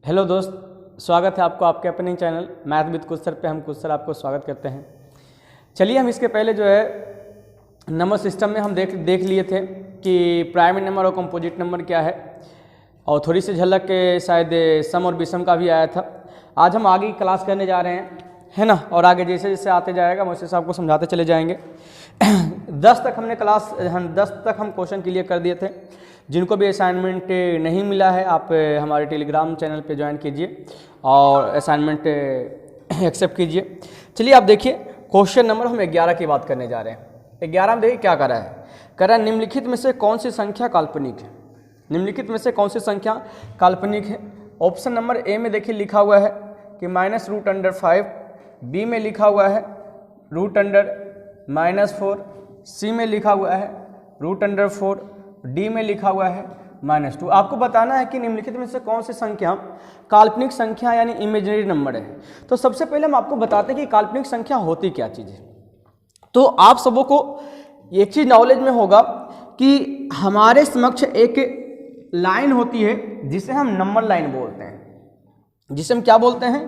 Hello दोस्त, स्वागत है आपको आपके अपने चैनल मैथ विद कुछ सर पे। हम कुछ सर आपको स्वागत करते हैं। चलिए, हम इसके पहले जो है नंबर सिस्टम में हम देख लिए थे कि प्राइमरी नंबर और कंपोजिट नंबर क्या है, और थोड़ी सी झलक के शायद सम और विषम का भी आया था। आज हम आगे की क्लास करने जा रहे हैं, है ना, और आगे जैसे जैसे आते जाएगा वैसे से आपको समझाते चले जाएंगे। 10 तक हमने 10 तक हम क्वेश्चन क्लियर कर दिए थे। जिनको भी असाइनमेंट नहीं मिला है आप हमारे टेलीग्राम चैनल पे ज्वाइन कीजिए और असाइनमेंट एक्सेप्ट कीजिए। चलिए, आप देखिए क्वेश्चन नंबर हम 11 की बात करने जा रहे हैं। 11 में देखिए क्या कर रहा है निम्नलिखित में से कौन सी संख्या काल्पनिक है। निम्नलिखित में से कौन सी संख्या काल्पनिक है। ऑप्शन नंबर ए में देखिए लिखा हुआ है कि -√5, बी में लिखा हुआ है √−4, सी में लिखा हुआ है √4, डी में लिखा हुआ है -2। आपको बताना है कि निम्नलिखित में से कौन सी संख्या काल्पनिक संख्या यानी इमेजिनरी नंबर है। तो सबसे पहले हम आपको बताते हैं कि काल्पनिक संख्या होती क्या चीज़ है। तो आप सबों को एक चीज़ नॉलेज में होगा कि हमारे समक्ष एक लाइन होती है जिसे हम नंबर लाइन बोलते हैं। जिसे हम क्या बोलते हैं?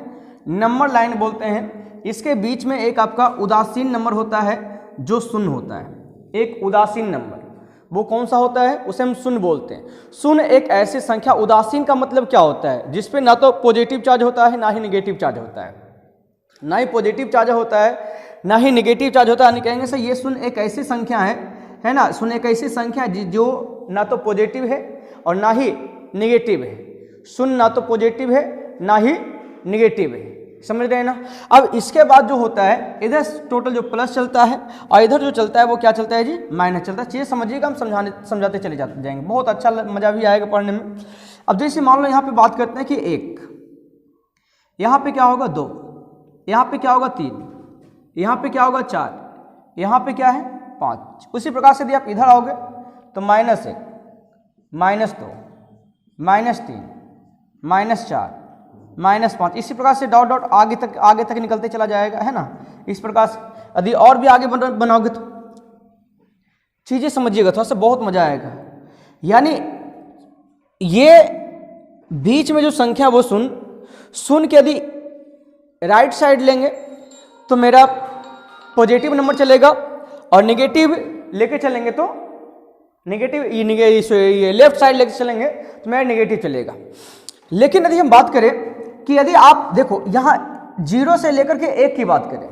नंबर लाइन बोलते हैं। इसके बीच में एक आपका उदासीन नंबर होता है जो शून्य होता है। एक उदासीन नंबर वो कौन सा होता है? उसे हम शून्य बोलते हैं। शून्य एक ऐसी संख्या, उदासीन का मतलब क्या होता है? जिसपे ना तो पॉजिटिव चार्ज होता है ना ही नेगेटिव चार्ज होता है। ना ही पॉजिटिव चार्ज होता है ना ही नेगेटिव चार्ज होता है। कहेंगे सर ये शून्य एक ऐसी संख्या है ना, शून्य एक ऐसी संख्या जो ना तो पॉजिटिव है और ना ही नेगेटिव है। शून्य ना तो पॉजिटिव है ना ही नेगेटिव है, समझ रहे हैं ना। अब इसके बाद जो होता है, इधर टोटल जो प्लस चलता है और इधर जो चलता है वो क्या चलता है जी? माइनस चलता है। चीज़ समझिएगा, हम समझाते चले जाएंगे, बहुत अच्छा मजा भी आएगा पढ़ने में। अब जैसे मान लो यहाँ पे बात करते हैं कि 1, यहाँ पे क्या होगा 2, यहाँ पे क्या होगा 3, यहाँ पे क्या होगा 4, यहाँ पे क्या है 5। उसी प्रकार से यदि आप इधर आओगे तो -1, -2, -3, -4, -5, इसी प्रकार से डॉट डॉट आगे तक निकलते चला जाएगा, है ना। इस प्रकार से यदि और भी आगे बनाओगे तो चीजें समझिएगा, थोड़ा सा बहुत मजा आएगा। यानी ये बीच में जो संख्या वो शून्य के यदि राइट साइड लेंगे तो मेरा पॉजिटिव नंबर चलेगा, और नेगेटिव लेके चलेंगे तो नेगेटिव, ये लेफ्ट साइड लेके चलेंगे तो मेरा नेगेटिव चलेगा। लेकिन यदि हम बात करें कि यदि आप देखो यहाँ 0 से लेकर के 1 की बात करें,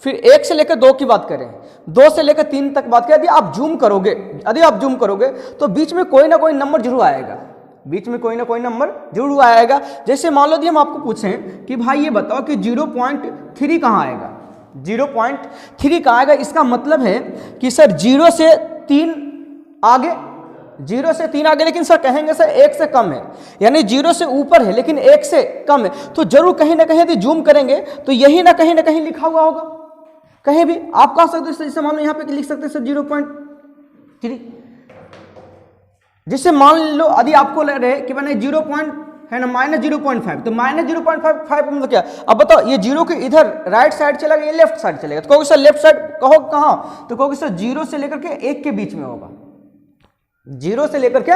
फिर 1 से लेकर 2 की बात करें, 2 से लेकर 3 तक बात करें, यदि आप जूम करोगे तो बीच में कोई ना कोई नंबर जरूर आएगा। बीच में कोई ना कोई नंबर जरूर आएगा। जैसे मान लो यदि हम आपको पूछें कि भाई ये बताओ कि 0.3 कहाँ आएगा? 0.3 कहाँ आएगा? इसका मतलब है कि सर 0 से 3 आगे, 0 से 3 आगे, लेकिन सर कहेंगे सर 1 से कम है, यानी 0 से ऊपर है लेकिन 1 से कम है। तो जरूर कहीं ना कहीं यदि जूम करेंगे तो यही ना कहीं लिखा हुआ होगा। कहीं भी आप कह सकते हो, जैसे मान लो यहाँ पे लिख सकते हैं सर 0.3। जिससे मान लो यदि आपको लग रहे कि मैंने 0 है ना -0.5, तो -0.5 मतलब क्या? अब बताओ, ये 0 के इधर राइट साइड चलेगा, ये लेफ्ट साइड चलेगा। तो कहोगे सर लेफ्ट साइड कहो कहाँ? तो कहोगे सर 0 से लेकर के 1 के बीच में होगा। 0 से लेकर के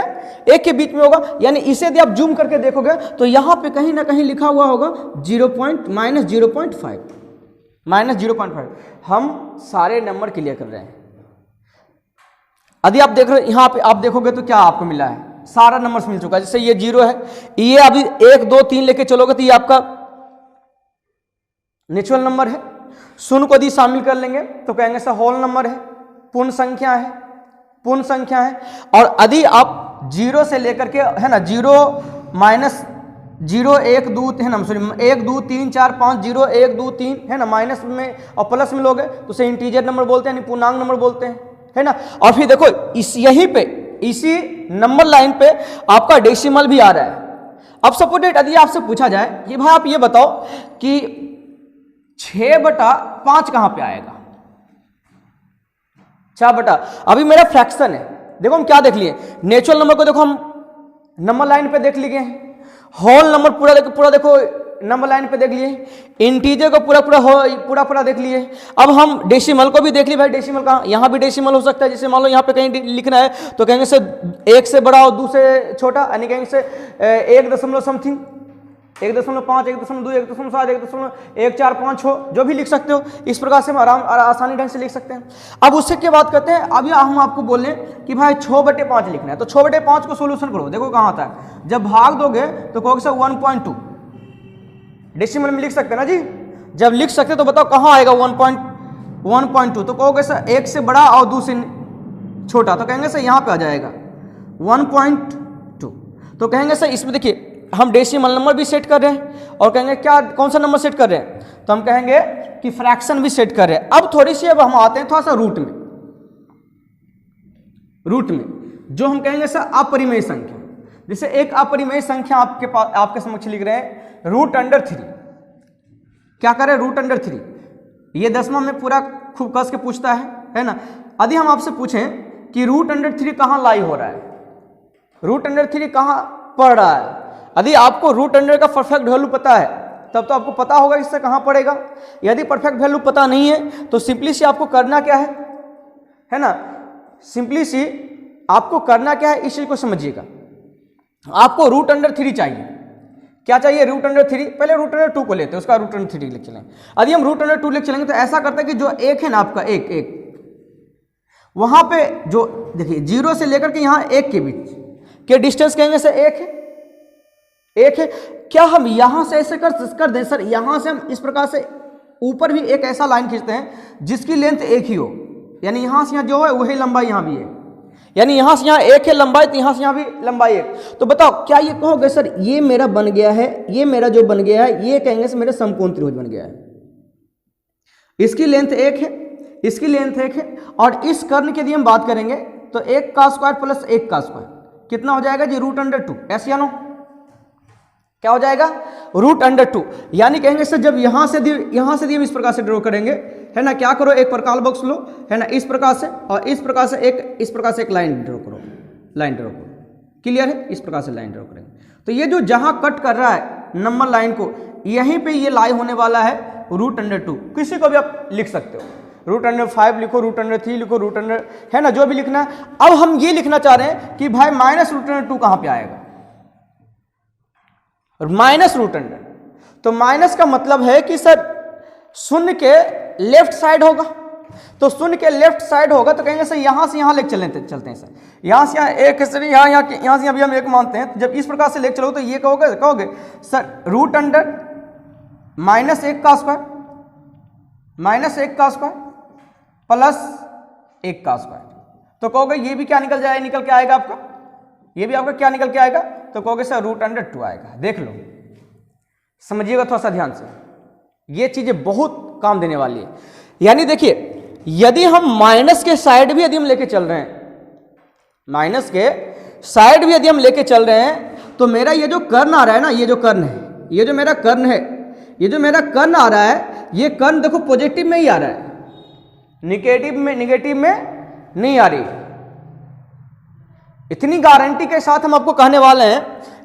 1 के बीच में होगा। यानी इसे यदि आप जूम करके देखोगे तो यहां पे कहीं ना कहीं लिखा हुआ होगा -0.5। हम सारे नंबर क्लियर कर रहे हैं। यदि आप देख रहे हो यहां पे, आप देखोगे तो क्या आपको मिला है? सारा नंबर मिल चुका है। जैसे ये 0 है, ये अभी 1, 2, 3 लेके चलोगे तो ये आपका नेचुरल नंबर है। शून्य को यदि शामिल कर लेंगे तो कहेंगे सर होल नंबर है, पूर्ण संख्या है। और यदि आप 0 से लेकर के, है ना, 0 -0 1 2 है ना, सॉरी 1 2 3 4 5 0 1 2 3 है ना, माइनस में और प्लस में लोगे तो उसे इंटीजर नंबर बोलते हैं, यानी पूर्णांक नंबर बोलते हैं, है ना। और फिर देखो यहीं पे इसी नंबर लाइन पे आपका डेसिमल भी आ रहा है। अब सपोज यदि आपसे पूछा जाए कि भाई आप ये बताओ कि 6/5 कहां पे आएगा? 6 अभी मेरा फ्रैक्शन है। देखो हम क्या देख लिए, नेचुरल नंबर को देखो हम नंबर लाइन पे देख लिए हैं, होल नंबर पूरा देखो नंबर लाइन पे देख लिए, इंटीजर को पूरा देख लिए। अब हम डेसिमल को भी देख लिए। भाई डेसिमल कहाँ? यहाँ भी डेसिमल हो सकता है। जैसे मान लो यहाँ पे कहीं लिखना है तो कहेंगे से 1 से बड़ा और 2 से छोटा, यानी कहेंगे से 1 दशमलव समथिंग, 1.5, 1.2, 1.7, 1.145 हो, जो भी लिख सकते हो। इस प्रकार से हम आसानी ढंग से लिख सकते हैं। अब उससे क्या बात करते हैं, अभी हम आपको बोलें कि भाई 6/5 लिखना है, तो 6/5 को सोल्यूशन करो, देखो कहाँ आता है। जब भाग दोगे तो कहोगे सर 1.2, डेसिमल में लिख सकते हैं ना जी। जब लिख सकते तो बताओ कहाँ आएगा 1.2, तो कहोगे सर 1 से बड़ा और 2 से छोटा, तो कहेंगे सर यहाँ पे आ जाएगा 1.2। तो कहेंगे सर इसमें देखिए हम डेसिमल नंबर भी सेट कर रहे हैं और कहेंगे क्या, कौन सा नंबर सेट कर रहे हैं, तो हम कहेंगे कि फ्रैक्शन भी सेट कर रहे हैं। अब थोड़ी सी अब हम आते हैं थोड़ा सा रूट में जो हम कहेंगे सर अपरिमेय संख्या। जैसे एक अपरिमेय संख्या आपके पास, आपके समक्ष लिख रहे हैं √3। क्या करें, √3। ये 10वां में पूरा खूब कस के पूछता है ना। यदि हम आपसे पूछें कि √3 कहाँ लाई हो रहा है, √3 कहाँ पड़ रहा है, यदि आपको √100 का परफेक्ट वैल्यू पता है तब तो आपको पता होगा इससे कहाँ पड़ेगा। यदि परफेक्ट वैल्यू पता नहीं है तो सिंपली सी आपको करना क्या है ना, सिंपली सी आपको करना क्या है, इस चीज को समझिएगा। आपको √3 चाहिए, क्या चाहिए, √3। पहले √2 को लेते हैं, उसका √3 लिख चलेंगे। यदि हम √2 लिख चलेंगे तो ऐसा करते हैं कि जो एक है ना आपका एक वहां पे जो देखिए 0 से लेकर के यहाँ 1 के बीच के डिस्टेंस कहेंगे सर 1 है। क्या हम यहां से ऐसे कर दें सर, यहां से हम इस प्रकार से ऊपर भी एक ऐसा लाइन खींचते हैं जिसकी लेंथ 1 ही हो, यानी यहां से यहां जो है वही लंबाई यहां भी है, यानी यहां से यहां 1 है लंबाई, तो यहां से यहां भी लंबाई 1। तो बताओ क्या ये कहोगे सर ये मेरा बन गया है, ये मेरा जो बन गया है ये कहेंगे सर मेरा समकोण त्रिभुज बन गया है। इसकी लेंथ 1 है, इसकी लेंथ 1 है, और इस कर्ण की यदि हम बात करेंगे तो 1 का स्क्वायर प्लस 1 का स्क्वायर कितना हो जाएगा जी, √2। ऐसे या नो, क्या हो जाएगा, √2। यानी कहेंगे सर जब यहां से हम इस प्रकार से ड्रॉ करेंगे, है ना, क्या करो एक प्रकार बॉक्स लो, है ना, इस प्रकार से, और इस प्रकार से एक लाइन ड्रॉ करो, क्लियर है, इस प्रकार से लाइन ड्रॉ करेंगे। तो ये जो जहां कट कर रहा है नंबर लाइन को, यहीं पे ये लाई होने वाला है √2। किसी को भी आप लिख सकते हो, √5 लिखो, √3 लिखो, √100, है ना, जो भी लिखना है। अब हम ये लिखना चाह रहे हैं कि भाई -√2 कहां पे आएगा, -√100। तो माइनस का मतलब है कि सर शून्य के लेफ्ट साइड होगा, तो शून्य के लेफ्ट साइड होगा तो कहेंगे सर यहां से यहां लेके चलते हैं सर, यहां से यहां 1 सर, यहां से अभी हम 1 मानते हैं। तो जब इस प्रकार से लेके चलो तो ये कहोगे सर √100 -1 का स्क्वायर प्लस 1 का स्क्वायर, तो कहोगे ये भी क्या निकल के आएगा आपका, ये भी आपका क्या निकल के आएगा, तो कहोगे सर √2 आएगा। देख लो, समझिएगा थोड़ा सा ध्यान से, ये चीजें बहुत काम देने वाली है। यानी देखिए यदि हम माइनस के साइड भी यदि हम लेके चल रहे हैं, तो मेरा ये जो कर्ण आ रहा है ना, ये जो मेरा कर्ण आ रहा है, ये कर्ण देखो पॉजिटिव में ही आ रहा है, निगेटिव में नहीं आ रही। इतनी गारंटी के साथ हम आपको कहने वाले हैं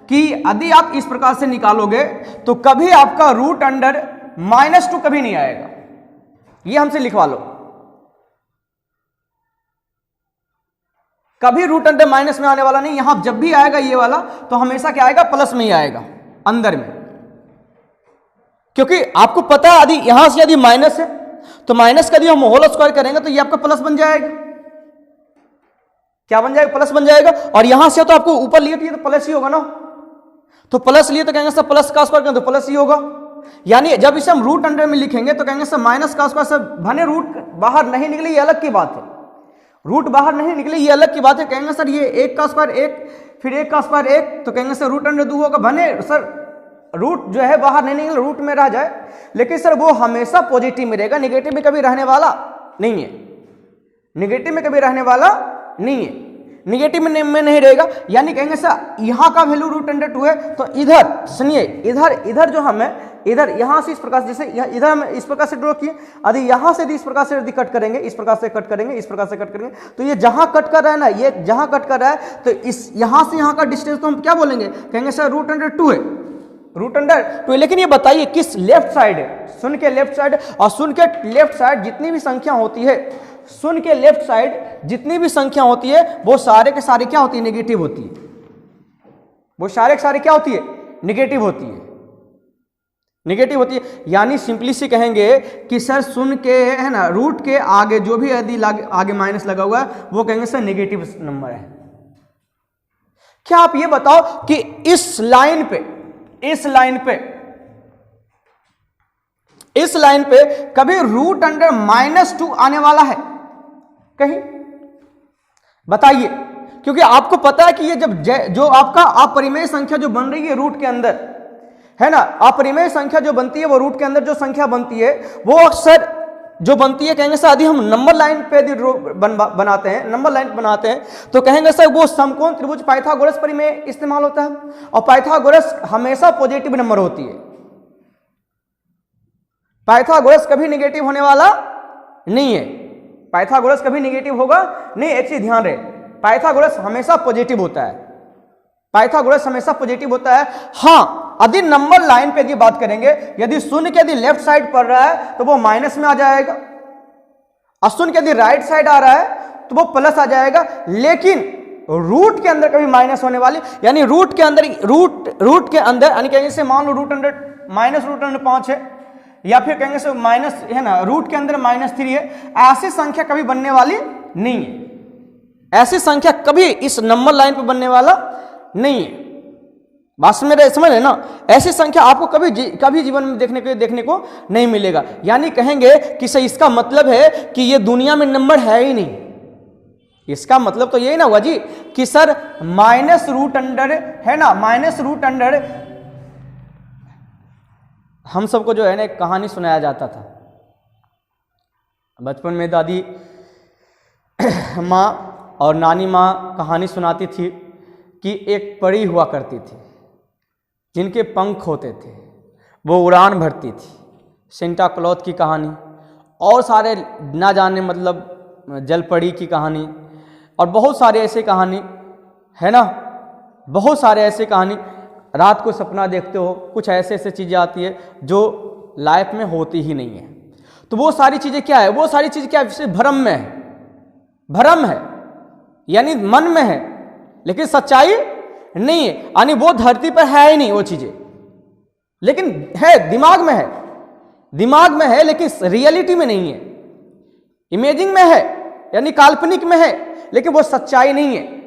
कि यदि आप इस प्रकार से निकालोगे तो कभी आपका √2 कभी नहीं आएगा, ये हमसे लिखवा लो। कभी √2 माइनस में आने वाला नहीं, यहां जब भी आएगा ये वाला तो हमेशा क्या आएगा, प्लस में ही आएगा अंदर में, क्योंकि आपको पता है यदि यहां से यदि माइनस है तो माइनस का यदि हम होल स्क्वायर करेंगे तो ये आपका प्लस बन जाएगा। क्या बन जाएगा, प्लस बन जाएगा। और यहां से तो आपको ऊपर लिए तो प्लस ही होगा ना, तो प्लस लिए तो कहेंगे सर प्लस का स्क्वायर करें तो प्लस ही होगा। यानी जब इसे हम √100 में लिखेंगे तो कहेंगे सर माइनस का स्क्वायर, सर भले रूट बाहर नहीं निकले ये अलग की बात है, रूट बाहर नहीं निकले ये अलग की बात है। कहेंगे सर ये 1 का स्क्वायर 1, फिर 1 का स्क्वायर 1, तो कहेंगे सर √2 होगा। भले सर रूट जो है बाहर नहीं निकले, रूट में रह जाए, लेकिन सर वो हमेशा पॉजिटिव में रहेगा, निगेटिव में कभी रहने वाला नहीं है, निगेटिव में कभी रहने वाला नहीं है, निगेटिव में नहीं रहेगा। यानी कहेंगे सर यहाँ का वैल्यू √2 है, तो इधर सुनिए, इधर जो हमें इधर यहाँ से इस प्रकार से, जैसे इधर हम इस प्रकार से ड्रॉ किए, यदि यहाँ से इस प्रकार से यदि कट करेंगे, इस प्रकार से कट करेंगे, इस प्रकार से कट करेंगे, तो ये जहां कट कर रहा है ना, ये जहां कट कर रहा है, तो इस यहाँ से यहाँ का डिस्टेंस को हम क्या बोलेंगे, कहेंगे सर √2 है, √2। लेकिन ये बताइए किस लेफ्ट साइड है, शून्य के लेफ्ट साइड। और शून्य के लेफ्ट साइड जितनी भी संख्या होती है, शून्य के लेफ्ट साइड जितनी भी संख्या होती है वो सारे के सारे क्या होती है, नेगेटिव होती है, वो सारे के सारे क्या होती है, नेगेटिव होती है। नेगेटिव होती है। यानी सिंपली से कहेंगे कि सर शून्य के है ना रूट के आगे जो भी यदि आगे माइनस लगा हुआ है वो कहेंगे सर नेगेटिव नंबर है। क्या आप ये बताओ कि इस लाइन पे कभी रूट अंडर -2 आने वाला है कहीं? बताइए, क्योंकि आपको पता है कि ये जब जो आपका अपरिमेय संख्या जो बन रही है रूट के अंदर है ना, अपरिमेय संख्या जो बनती है वो रूट के अंदर जो संख्या बनती है वो अक्सर जो बनती है कहेंगे सर यदि हम नंबर लाइन पे यदि बनाते हैं, नंबर लाइन बनाते हैं तो कहेंगे सर वो समकोण त्रिभुज पाइथागोरस परिमेय इस्तेमाल होता है। और पाइथागोरस हमेशा पॉजिटिव नंबर होती है, पाइथागोरस कभी नेगेटिव होने वाला नहीं है, पाइथागोरस कभी नेगेटिव होगा नहीं। एक चीज ध्यान रहे, पाइथागोरस हमेशा पॉजिटिव होता है, पाइथागोरस हमेशा पॉजिटिव होता है। हाँ, यदि नंबर लाइन पे यदि बात करेंगे, यदि शून्य के यदि लेफ्ट साइड पड़ रहा है तो वो माइनस में आ जाएगा, और शून्य के यदि राइट साइड आ रहा है तो वो प्लस आ जाएगा। लेकिन रूट के अंदर कभी माइनस होने वाली, यानी रूट के अंदर यानी कहेंगे से मान लो रूट अंडर -√5 है, या फिर कहेंगे से माइनस है ना रूट के अंदर -3 है, ऐसी संख्या कभी बनने वाली नहीं है, ऐसी संख्या कभी इस नंबर लाइन पे बनने वाला नहीं है। बात समझ रहे ना, ऐसी संख्या आपको कभी जीवन में देखने को नहीं मिलेगा। यानी कहेंगे कि सर इसका मतलब है कि ये दुनिया में नंबर है ही नहीं। इसका मतलब तो यही ना हुआ जी कि सर -√अंडर है ना, -√अंडर हम सबको जो है ना एक कहानी सुनाया जाता था बचपन में, दादी माँ और नानी माँ कहानी सुनाती थी कि एक परी हुआ करती थी जिनके पंख होते थे, वो उड़ान भरती थी। सेंटा क्लॉथ की कहानी और सारे ना जाने मतलब जल परी की कहानी और बहुत सारे ऐसे कहानी है ना, बहुत सारे ऐसे कहानी। रात को सपना देखते हो, कुछ ऐसे चीज़ें आती है जो लाइफ में होती ही नहीं है। तो वो सारी चीज़ें क्या है, वो सारी चीज़ क्या है, सिर्फ भ्रम में है, भ्रम है यानी मन में है, लेकिन सच्चाई नहीं है। यानी वो धरती पर है ही नहीं वो चीजें, लेकिन है दिमाग में है, दिमाग में है लेकिन रियलिटी में नहीं है, इमेजिंग में है यानी काल्पनिक में है, लेकिन वो सच्चाई नहीं है।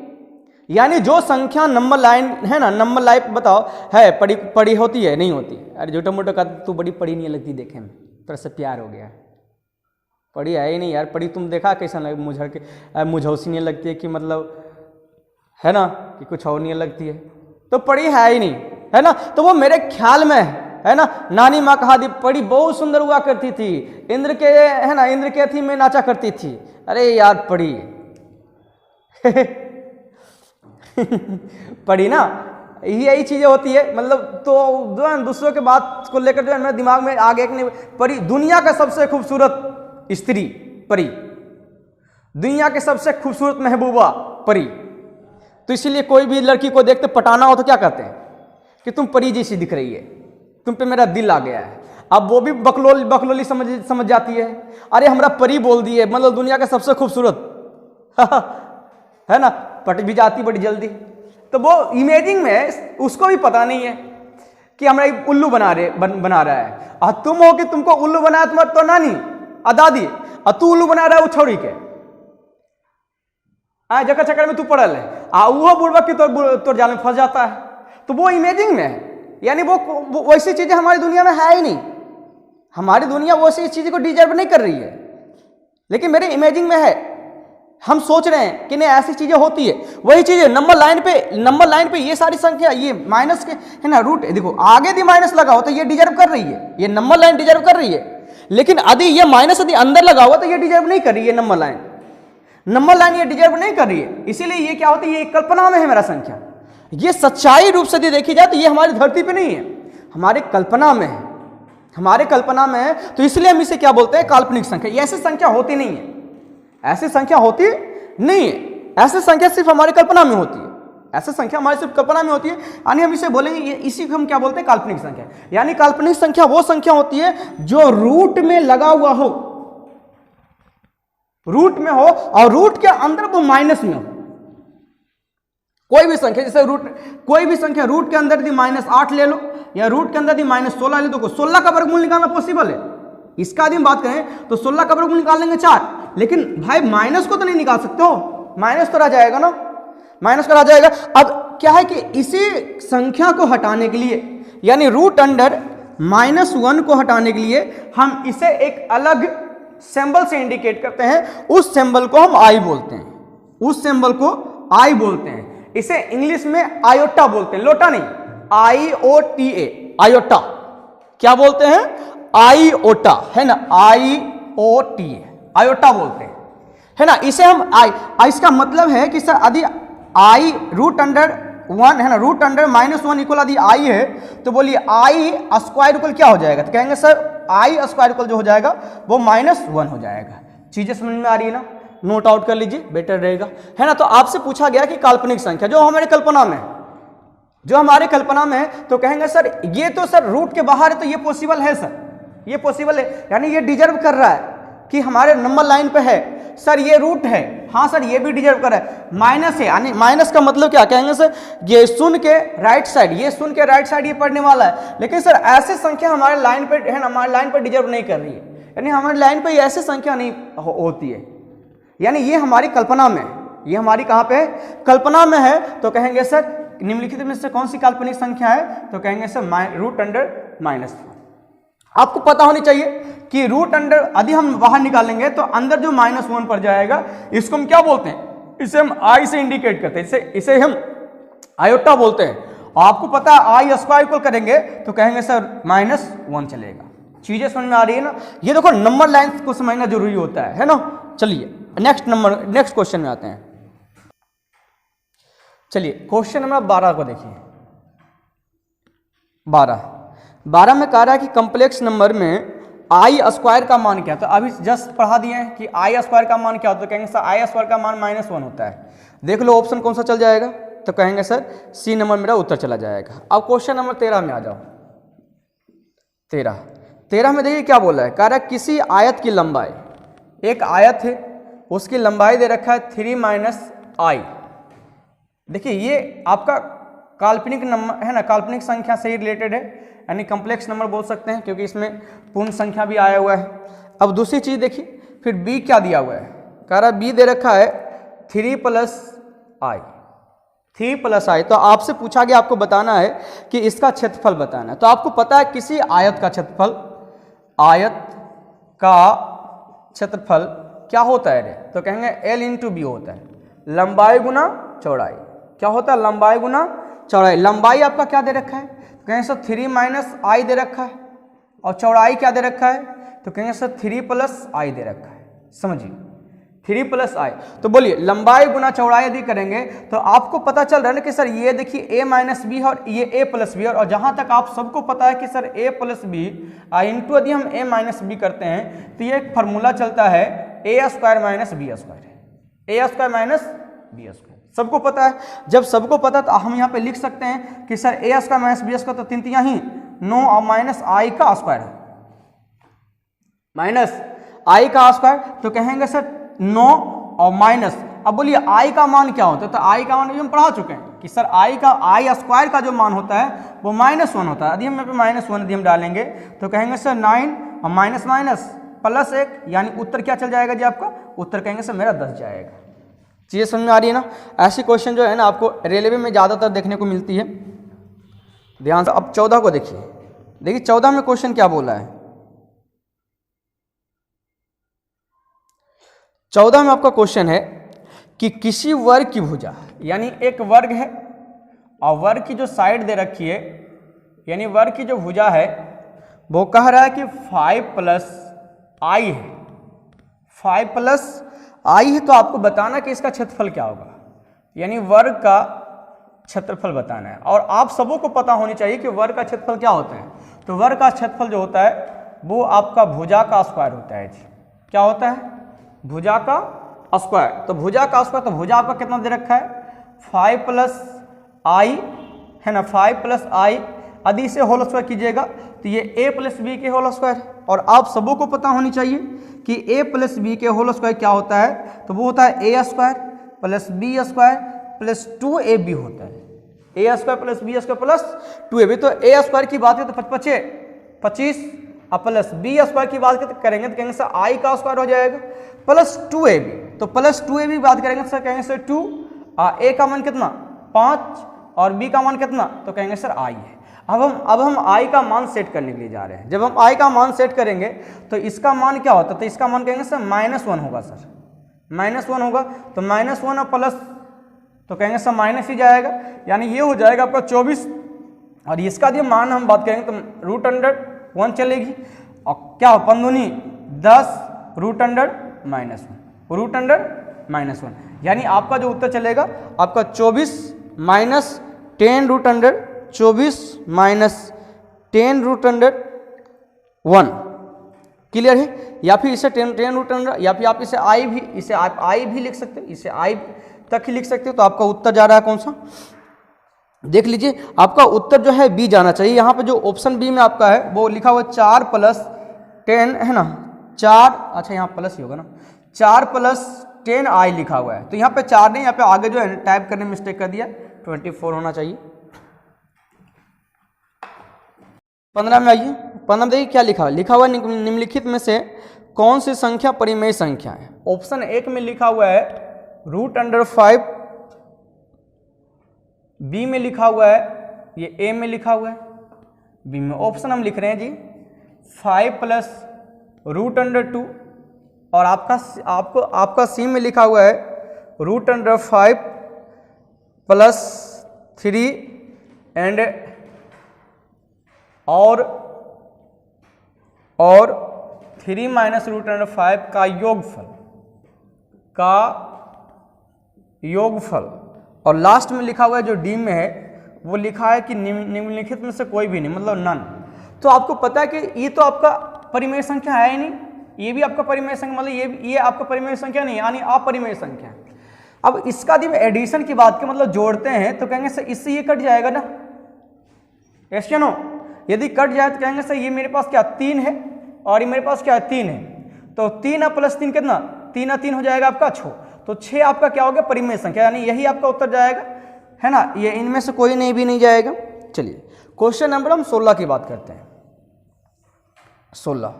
यानी जो संख्या नंबर लाइन है ना, नंबर लाइन बताओ है पड़ी होती है नहीं होती? अरे छोटा मोटा का तू बड़ी पड़ी नहीं लगती देखे में, तेरे से प्यार हो गया, पड़ी है ही नहीं यार। पड़ी तुम देखा कैसा लगे, मुझड़ के मुझौसी नहीं लगती है कि मतलब है ना कि कुछ और नहीं लगती है, तो पड़ी है ही नहीं है ना। तो वो मेरे ख्याल में है ना, नानी माँ कहा दी पड़ी बहुत सुंदर हुआ करती थी, इंद्र के है ना, इंद्र के थी में नाचा करती थी। अरे यार पड़ी पड़ी ना, यही चीजें होती है मतलब। तो दूसरों के बात को लेकर जो है मेरे दिमाग में आ गया कि नहीं, परी दुनिया का सबसे खूबसूरत स्त्री परी, दुनिया के सबसे खूबसूरत महबूबा परी। तो इसीलिए कोई भी लड़की को देखते पटाना हो तो क्या करते हैं कि तुम परी जैसी दिख रही है, तुम पे मेरा दिल आ गया है। अब वो भी बकलोली समझ जाती है, अरे हमरा परी बोल दिए मतलब दुनिया का सबसे खूबसूरत है ना, पट भी जाती बड़ी जल्दी। तो वो इमेजिंग में उसको भी पता नहीं है कि हमारा उल्लू बना रहा है। और तुम हो कि तुमको उल्लू बनाया तुम्हारा तो नानी दादी, और तू उल्लू बना रहा है वो छोड़ी के जगह चक्कर में तू पड़ल है, वो बुढ़वा की तोर जाल में फंस जाता है। तो वो इमेजिंग में है, यानी वो वैसी चीजें हमारी दुनिया में है ही नहीं। हमारी दुनिया वैसी चीजें को डिजर्व नहीं कर रही है, लेकिन मेरे इमेजिंग में है। हम सोच रहे हैं कि नहीं ऐसी चीजें होती है, वही चीजें नंबर लाइन पे ये सारी संख्या, ये माइनस के है ना रूट, देखो आगे भी माइनस लगा हो तो ये डिजर्व कर रही है, ये नंबर लाइन डिजर्व कर रही है। लेकिन यदि ये माइनस यदि अंदर लगा हुआ तो ये डिजर्व नहीं कर रही है, नंबर लाइन ये डिजर्व नहीं कर रही है। इसीलिए ये क्या होती है, ये कल्पना में है मेरा संख्या। ये सच्चाई रूप से देखी जाए तो ये हमारी धरती पे नहीं है, हमारे कल्पना में है, हमारे कल्पना में है। तो इसलिए हम इसे क्या बोलते हैं, काल्पनिक संख्या। ये ऐसी संख्या होती नहीं है, ऐसी संख्या होती नहीं है, ऐसी संख्या सिर्फ हमारी कल्पना में होती है, ऐसी संख्या हमारी सिर्फ कल्पना में होती है। यानी हम इसे बोलेंगे, इसी को हम क्या बोलते हैं, काल्पनिक संख्या। यानी काल्पनिक संख्या वो संख्या होती है जो रूट में लगा हुआ हो, रूट में हो और रूट के अंदर वो माइनस में हो। कोई भी संख्या, जैसे कोई भी संख्या रूट के अंदर यदि -8 ले लो, या रूट के अंदर यदि -16 ले तो 16 का वर्गमूल निकालना पॉसिबल है। इसका यदि हम बात करें तो 16 का वर्गमूल निकाल लेंगे 4, लेकिन भाई माइनस को तो नहीं निकाल सकते हो, माइनस तो रह जाएगा ना, माइनस का रह जाएगा। अब क्या है कि इसी संख्या को हटाने के लिए यानी रूट अंडर -1 को हटाने के लिए हम इसे एक अलग सिंबल से इंडिकेट करते हैं, उस सिंबल को हम आई बोलते हैं, उस सिंबल को आई बोलते हैं। इसे इंग्लिश में आयोटा बोलते हैं, लोटा नहीं, IOTA, आयोटा। क्या बोलते हैं? आईओटा, है ना, IOTA, आयोटा बोलते हैं, है ना। इसे हम आई, इसका मतलब है कि सर यदि आई रूट अंडर 1 है ना, रूट अंडर -1 इक्वल यदि आई है तो बोलिए आई स्क्वायर इक्वल क्या हो जाएगा, तो कहेंगे सर आई स्क्वायर इक्वल जो हो जाएगा वो -1 हो जाएगा। चीजें समझ में आ रही है ना, नोट आउट कर लीजिए, बेटर रहेगा, है ना। तो आपसे पूछा गया कि काल्पनिक संख्या जो हमारे कल्पना में है, जो हमारे कल्पना में है, तो कहेंगे सर ये तो सर रूट के बाहर है तो ये पॉसिबल है सर, ये पॉसिबल है, यानी ये डिजर्व कर रहा है कि हमारे नंबर लाइन पे है सर, ये रूट है, हाँ सर ये भी डिजर्व कर रहा है। माइनस है, यानी माइनस का मतलब क्या कहेंगे सर, ये शून्य के राइट साइड, ये शून्य के राइट साइड ये पढ़ने वाला है, लेकिन सर ऐसे संख्या हमारे लाइन पे है ना, हमारे लाइन पे डिजर्व नहीं कर रही है, यानी हमारी लाइन पे ऐसे संख्या नहीं होती है, यानी ये हमारी कल्पना में है, ये हमारी कहाँ पे है, कल्पना में है। तो कहेंगे सर निम्नलिखित में से कौन सी काल्पनिक संख्या है, तो कहेंगे सर रूट अंडर -1। आपको पता होनी चाहिए कि रूट अंडर यदि हम बाहर निकालेंगे तो अंदर जो -1 पर जाएगा इसको हम क्या बोलते हैं, इसे हम आई से इंडिकेट करते हैं, इसे हम आयोटा बोलते हैं। और आपको पता है आई स्क्वायर इक्वल करेंगे तो कहेंगे सर -1 चलेगा। चीजें समझ में आ रही है ना, ये देखो नंबर लाइन को समझना जरूरी होता है ना। चलिए नेक्स्ट क्वेश्चन में आते हैं। चलिए क्वेश्चन नंबर 12 को देखिए। 12 में कह रहा है कि कॉम्प्लेक्स नंबर में आई स्क्वायर का मान क्या, तो अभी जस्ट पढ़ा दिए हैं कि आई स्क्वायर का मान क्या होता है, तो कहेंगे सर आई स्क्वायर का मान -1 होता है। देख लो ऑप्शन कौन सा चल जाएगा, तो कहेंगे सर सी नंबर मेरा उत्तर चला जाएगा। अब क्वेश्चन नंबर 13 में आ जाओ। 13 में देखिए क्या बोला है, कह रहा है किसी आयत की लंबाई, एक आयत है उसकी लंबाई दे रखा है 3 - i। देखिए ये आपका काल्पनिक नंबर है ना, काल्पनिक संख्या से ही रिलेटेड है, यानी कॉम्प्लेक्स नंबर बोल सकते हैं क्योंकि इसमें पूर्ण संख्या भी आया हुआ है। अब दूसरी चीज देखिए, फिर b क्या दिया हुआ है, कह रहा है b दे रखा है 3 + i। तो आपसे पूछा गया आपको बताना है कि इसका क्षेत्रफल बताना है। तो आपको पता है किसी आयत का क्षेत्रफल, आयत का क्षेत्रफल क्या होता है रे, तो कहेंगे L × b होता है, लंबाई गुना चौड़ाई। क्या होता है, लंबाई गुना चौड़ाई। लंबाई आपका क्या दे रखा है, तो कहेंगे सर 3 - i दे रखा है, और चौड़ाई क्या दे रखा है, तो कहेंगे सर 3 + i दे रखा है। समझिए 3 + i। तो बोलिए लंबाई गुना चौड़ाई यदि करेंगे तो आपको पता चल रहा है ना कि सर ये देखिए a - b और ये a + b, और जहां तक आप सबको पता है कि सर a + b इंटू यदि हम a - b करते हैं तो ये एक फार्मूला चलता है a² - b², a² - b²। सबको पता है, जब सबको पता तो हम यहाँ पे लिख सकते हैं कि सर a² - b² तो 3 तिया ही 9 और -i का स्क्वायर है, -i का स्क्वायर, तो कहेंगे सर 9 और माइनस। अब बोलिए i का मान क्या होता है, तो i का मान भी हम पढ़ा चुके हैं कि सर i स्क्वायर का जो मान होता है वो -1 होता है। यदि हम यहाँ पे -1 यदि हम डालेंगे तो कहेंगे सर 9 और माइनस +1, यानी उत्तर क्या चल जाएगा जी आपका, उत्तर कहेंगे सर मेरा 10 जाएगा। चीज़ें समझ में आ रही है ना। ऐसी क्वेश्चन जो है ना आपको रेलवे में ज़्यादातर देखने को मिलती है। ध्यान से अब 14 को देखिए। देखिए 14 में क्वेश्चन क्या बोला है, 14 में आपका क्वेश्चन है कि किसी वर्ग की भुजा, यानी एक वर्ग है और वर्ग की जो साइड दे रखी है, यानी वर्ग की जो भुजा है वो कह रहा है कि 5 + i है, 5 + i है। तो आपको बताना कि इसका क्षेत्रफल क्या होगा, यानी वर्ग का क्षेत्रफल बताना है। और आप सबों को पता होनी चाहिए कि वर्ग का क्षेत्रफल क्या होता है, तो वर्ग का क्षेत्रफल जो होता है वो आपका भुजा का स्क्वायर होता है जी। क्या होता है, भुजा का स्क्वायर। तो भुजा का स्क्वायर, तो भुजा आपका कितना दे रखा है 5 + i है ना, 5 + i। यदि इसे होल स्क्वायर कीजिएगा तो ये a + b के होल स्क्वायर। और आप सबों को पता होनी चाहिए कि a + b के होल स्क्वायर क्या होता है, तो वो होता है a² + b² + 2ab होता है। A square plus B square plus 2ab। तो ए स्क्वायर की बात करें तो 25 और प्लस बी स्क्वायर की बात करेंगे तो कहेंगे सर आई का स्क्वायर हो जाएगा प्लस 2ab। तो प्लस 2ab बात करेंगे तो सर कहेंगे सर 2 और ए का मान कितना 5 और बी का मान कितना, तो कहेंगे सर आई है। अब हम आई का मान सेट करने के लिए जा रहे हैं। जब हम आई का मान सेट करेंगे तो इसका मान क्या होता है, तो इसका मान कहेंगे सर -1 होगा सर, -1 होगा। तो -1 और प्लस तो कहेंगे सर माइनस ही जाएगा, यानी ये हो जाएगा आपका 24 और इसका जो मान हम बात करेंगे तो √100 चलेगी और क्या हो 5 10 √100 यानी आपका जो उत्तर चलेगा आपका 24 माइनस 10 √100 24 माइनस 10 √100 क्लियर है। या फिर इसे 10 √100 या फिर आप इसे आई भी लिख सकते हैं, इसे आई तक ही लिख सकते हो। तो आपका उत्तर जा रहा है कौन सा, देख लीजिए आपका उत्तर जो है बी जाना चाहिए। यहाँ पे जो ऑप्शन बी में आपका है वो लिखा हुआ 4 + 10 है ना, 4 अच्छा यहाँ प्लस ही होगा ना, 4 + 10 आई लिखा हुआ है। तो यहाँ पे 4 नहीं, यहाँ पे आगे जो है टाइप करने में मिस्टेक कर दिया, 24 होना चाहिए। 15 में आइए, 15 में देखिए क्या लिखा हुआ, निम्नलिखित में से कौन सी संख्या परिमेय संख्या है। ऑप्शन 1 में लिखा हुआ है √5, बी में लिखा हुआ है, ये ए में लिखा हुआ है, बी में। ऑप्शन हम लिख रहे हैं जी 5 + √2 और आपका सी में लिखा हुआ है √5 + 3 एंड और 3 - √5 का योगफल और लास्ट में लिखा हुआ है जो डी में है वो लिखा है कि निम्नलिखित में से कोई भी नहीं, मतलब नन। तो आपको पता है कि ये तो आपका परिमेय संख्या है ही नहीं, ये भी आपका परिमेय संख्या, मतलब ये आपका परिमेय संख्या नहीं, यानी अपरिमेय संख्या। अब इसका जब एडिशन की बात की मतलब जोड़ते हैं तो कहेंगे सर इससे ये कट जाएगा ना, यस या नो। यदि कट जाए तो कहेंगे सर ये मेरे पास क्या 3 है और ये मेरे पास क्या है 3 है, तो 3 + 3 कितना, 3 और 3 हो जाएगा आपका 6। तो 6 आपका क्या हो गया परिमेय संख्या, यानी यही आपका उत्तर जाएगा, है ना। ये इनमें से कोई नहीं भी नहीं जाएगा। चलिए क्वेश्चन नंबर हम 16 की बात करते हैं। 16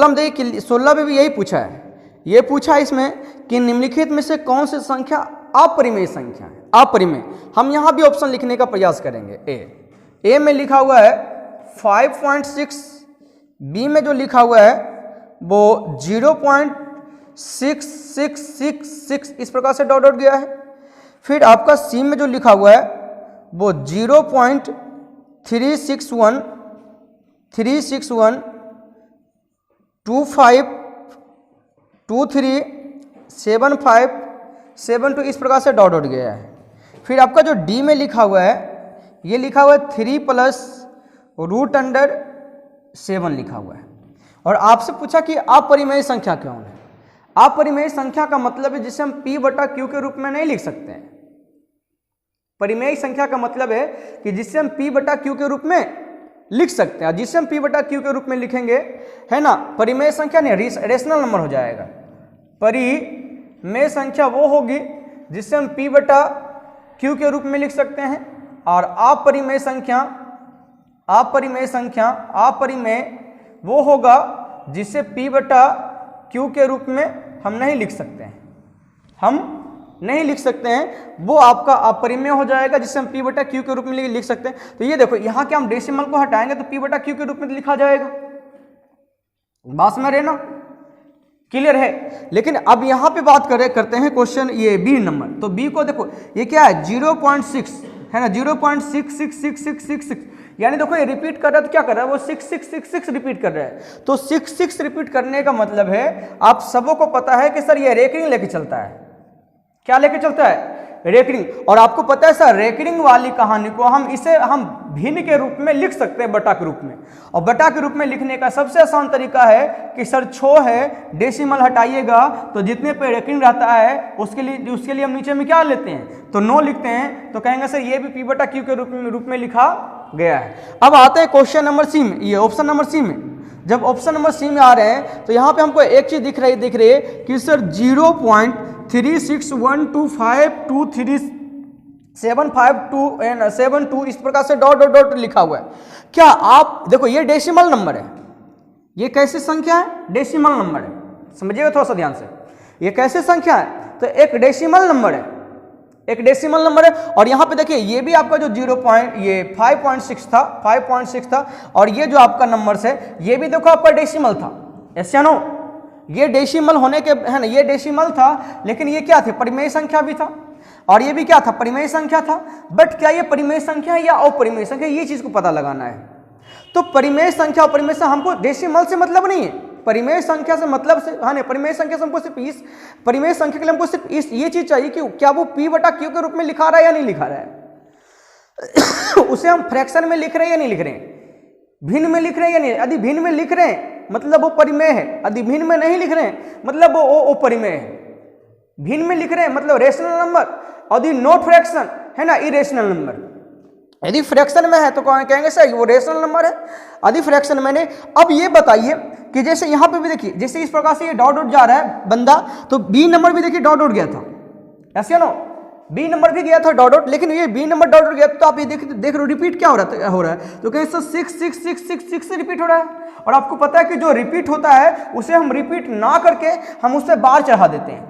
में देखिए 16 में भी यही पूछा है, ये पूछा है इसमें कि निम्नलिखित में से कौन सी संख्या अपरिमेय संख्या है, अपरिमेय। हम यहाँ भी ऑप्शन लिखने का प्रयास करेंगे। ए में लिखा हुआ है 5.6, बी में जो लिखा हुआ है वो 0.6666 इस प्रकार से डॉट डॉट गया है। फिर आपका सी में जो लिखा हुआ है वो 0.361 25237572 इस प्रकार से डॉट डॉट गया है। फिर आपका जो डी में लिखा हुआ है ये लिखा हुआ है 3 + √7 लिखा हुआ है। और आपसे पूछा कि अपरिमेय संख्या कौन है। अपरिमेय संख्या का मतलब है जिसे हम P/Q के रूप में नहीं लिख सकते हैं। परिमेय संख्या का मतलब है कि जिसे हम P/Q के रूप में लिख सकते हैं, जिसे हम P/Q के रूप में लिखेंगे, है ना, परिमेय संख्या नहीं, रेशनल नंबर हो जाएगा। परिमेय संख्या वो होगी जिसे हम P/Q के रूप में लिख सकते हैं, और अपरिमेय वो होगा जिसे P/Q के रूप में हम नहीं लिख सकते हैं, वो आपका अपरिमेय हो जाएगा जिसे हम P/Q के रूप में लिख सकते हैं। तो ये देखो यहाँ के हम डेसिमल को हटाएंगे तो P/Q के रूप में लिखा जाएगा, बात में रहना क्लियर है। लेकिन अब यहाँ पे बात करते हैं क्वेश्चन ये बी नंबर। तो बी को देखो ये क्या है 0.6 है ना, 0.666666 यानी देखो ये रिपीट कर रहा है तो क्या कर रहा है वो 6666 रिपीट कर रहा है। तो 66 रिपीट करने का मतलब है आप सबों को पता है कि सर ये रेकरिंग लेके चलता है। क्या लेके चलता है? रेकरिंग। और आपको पता है सर रेकरिंग वाली कहानी को हम भिन्न के रूप में लिख सकते हैं, बटा के रूप में। और बटा के रूप में लिखने का सबसे आसान तरीका है कि सर 6 है, डेसिमल हटाइएगा तो जितने पे रेकरिंग रहता है उसके लिए हम नीचे में क्या लेते हैं तो 9 लिखते हैं। तो कहेंगे सर ये भी P/Q के रूप में लिखा गया है। अब आते हैं क्वेश्चन नंबर सी में, ये ऑप्शन नंबर सी में। जब ऑप्शन नंबर सी में आ रहे हैं तो यहाँ पे हमको एक चीज दिख रही है कि सर 0.36125233 752 एंड 72 इस प्रकार से डॉट डॉट डॉट लिखा हुआ है। क्या आप देखो ये डेसिमल नंबर है, ये कैसी संख्या है? डेसिमल नंबर है, समझिएगा थोड़ा सा ध्यान से। ये कैसी संख्या है? तो एक डेसिमल नंबर है, एक डेसिमल नंबर है। और यहाँ पे देखिए ये भी आपका जो 5.6 था, 5.6 था, और ये जो आपका नंबर है ये भी देखो आपका डेसिमल था, ऐसे नो, ये डेसिमल होने के है ना, ये डेसिमल था, लेकिन ये क्या थे? परिमेय संख्या भी था, और ये भी क्या था? परिमेय संख्या था। बट क्या ये परिमेय संख्या है या अपरिमेय संख्या, ये चीज को पता लगाना है। तो परिमेय संख्या और परिमेय संख्या, हमको डेसिमल से मतलब नहीं है, परिमेय संख्या से मतलब से, हाँ नहीं, परिमेय संख्या से हमको सिर्फ इस परिमेय संख्या के लिए हमको सिर्फ इस ये चीज चाहिए कि क्या वो p बटा q के रूप में लिखा रहा है या नहीं लिखा रहा है। उसे हम फ्रैक्शन में लिख रहे हैं या नहीं लिख रहे हैं, भिन्न में लिख रहे हैं या नहीं। यदि भिन्न में लिख रहे हैं मतलब वो परिमेय है, यदि भिन्न में नहीं लिख रहे हैं मतलब वो परिमेय है। भिन्न में लिख रहे हैं मतलब रेशनल नंबर, यदि नॉट फ्रैक्शन है ना, इरेशनल नंबर। यदि फ्रैक्शन में है तो कहेंगे सर वो रेशनल नंबर है, यदि फ्रैक्शन में नहीं। अब ये बताइए कि जैसे यहाँ पे भी देखिए, जैसे इस प्रकार से ये डॉट डॉट जा रहा है बंदा, तो बी नंबर भी देखिए डॉट डॉट गया था, ऐसे नो, बी नंबर भी गया था डॉट डॉट, लेकिन ये बी नंबर डॉट डॉट गया तो आप ये देख रहे हो रिपीट क्या हो रहा है, तो कहें सर 6 6 6 6 6 से रिपीट हो रहा है। और आपको पता है कि जो रिपीट होता है उसे हम रिपीट ना करके हम उससे बार चढ़ा देते हैं,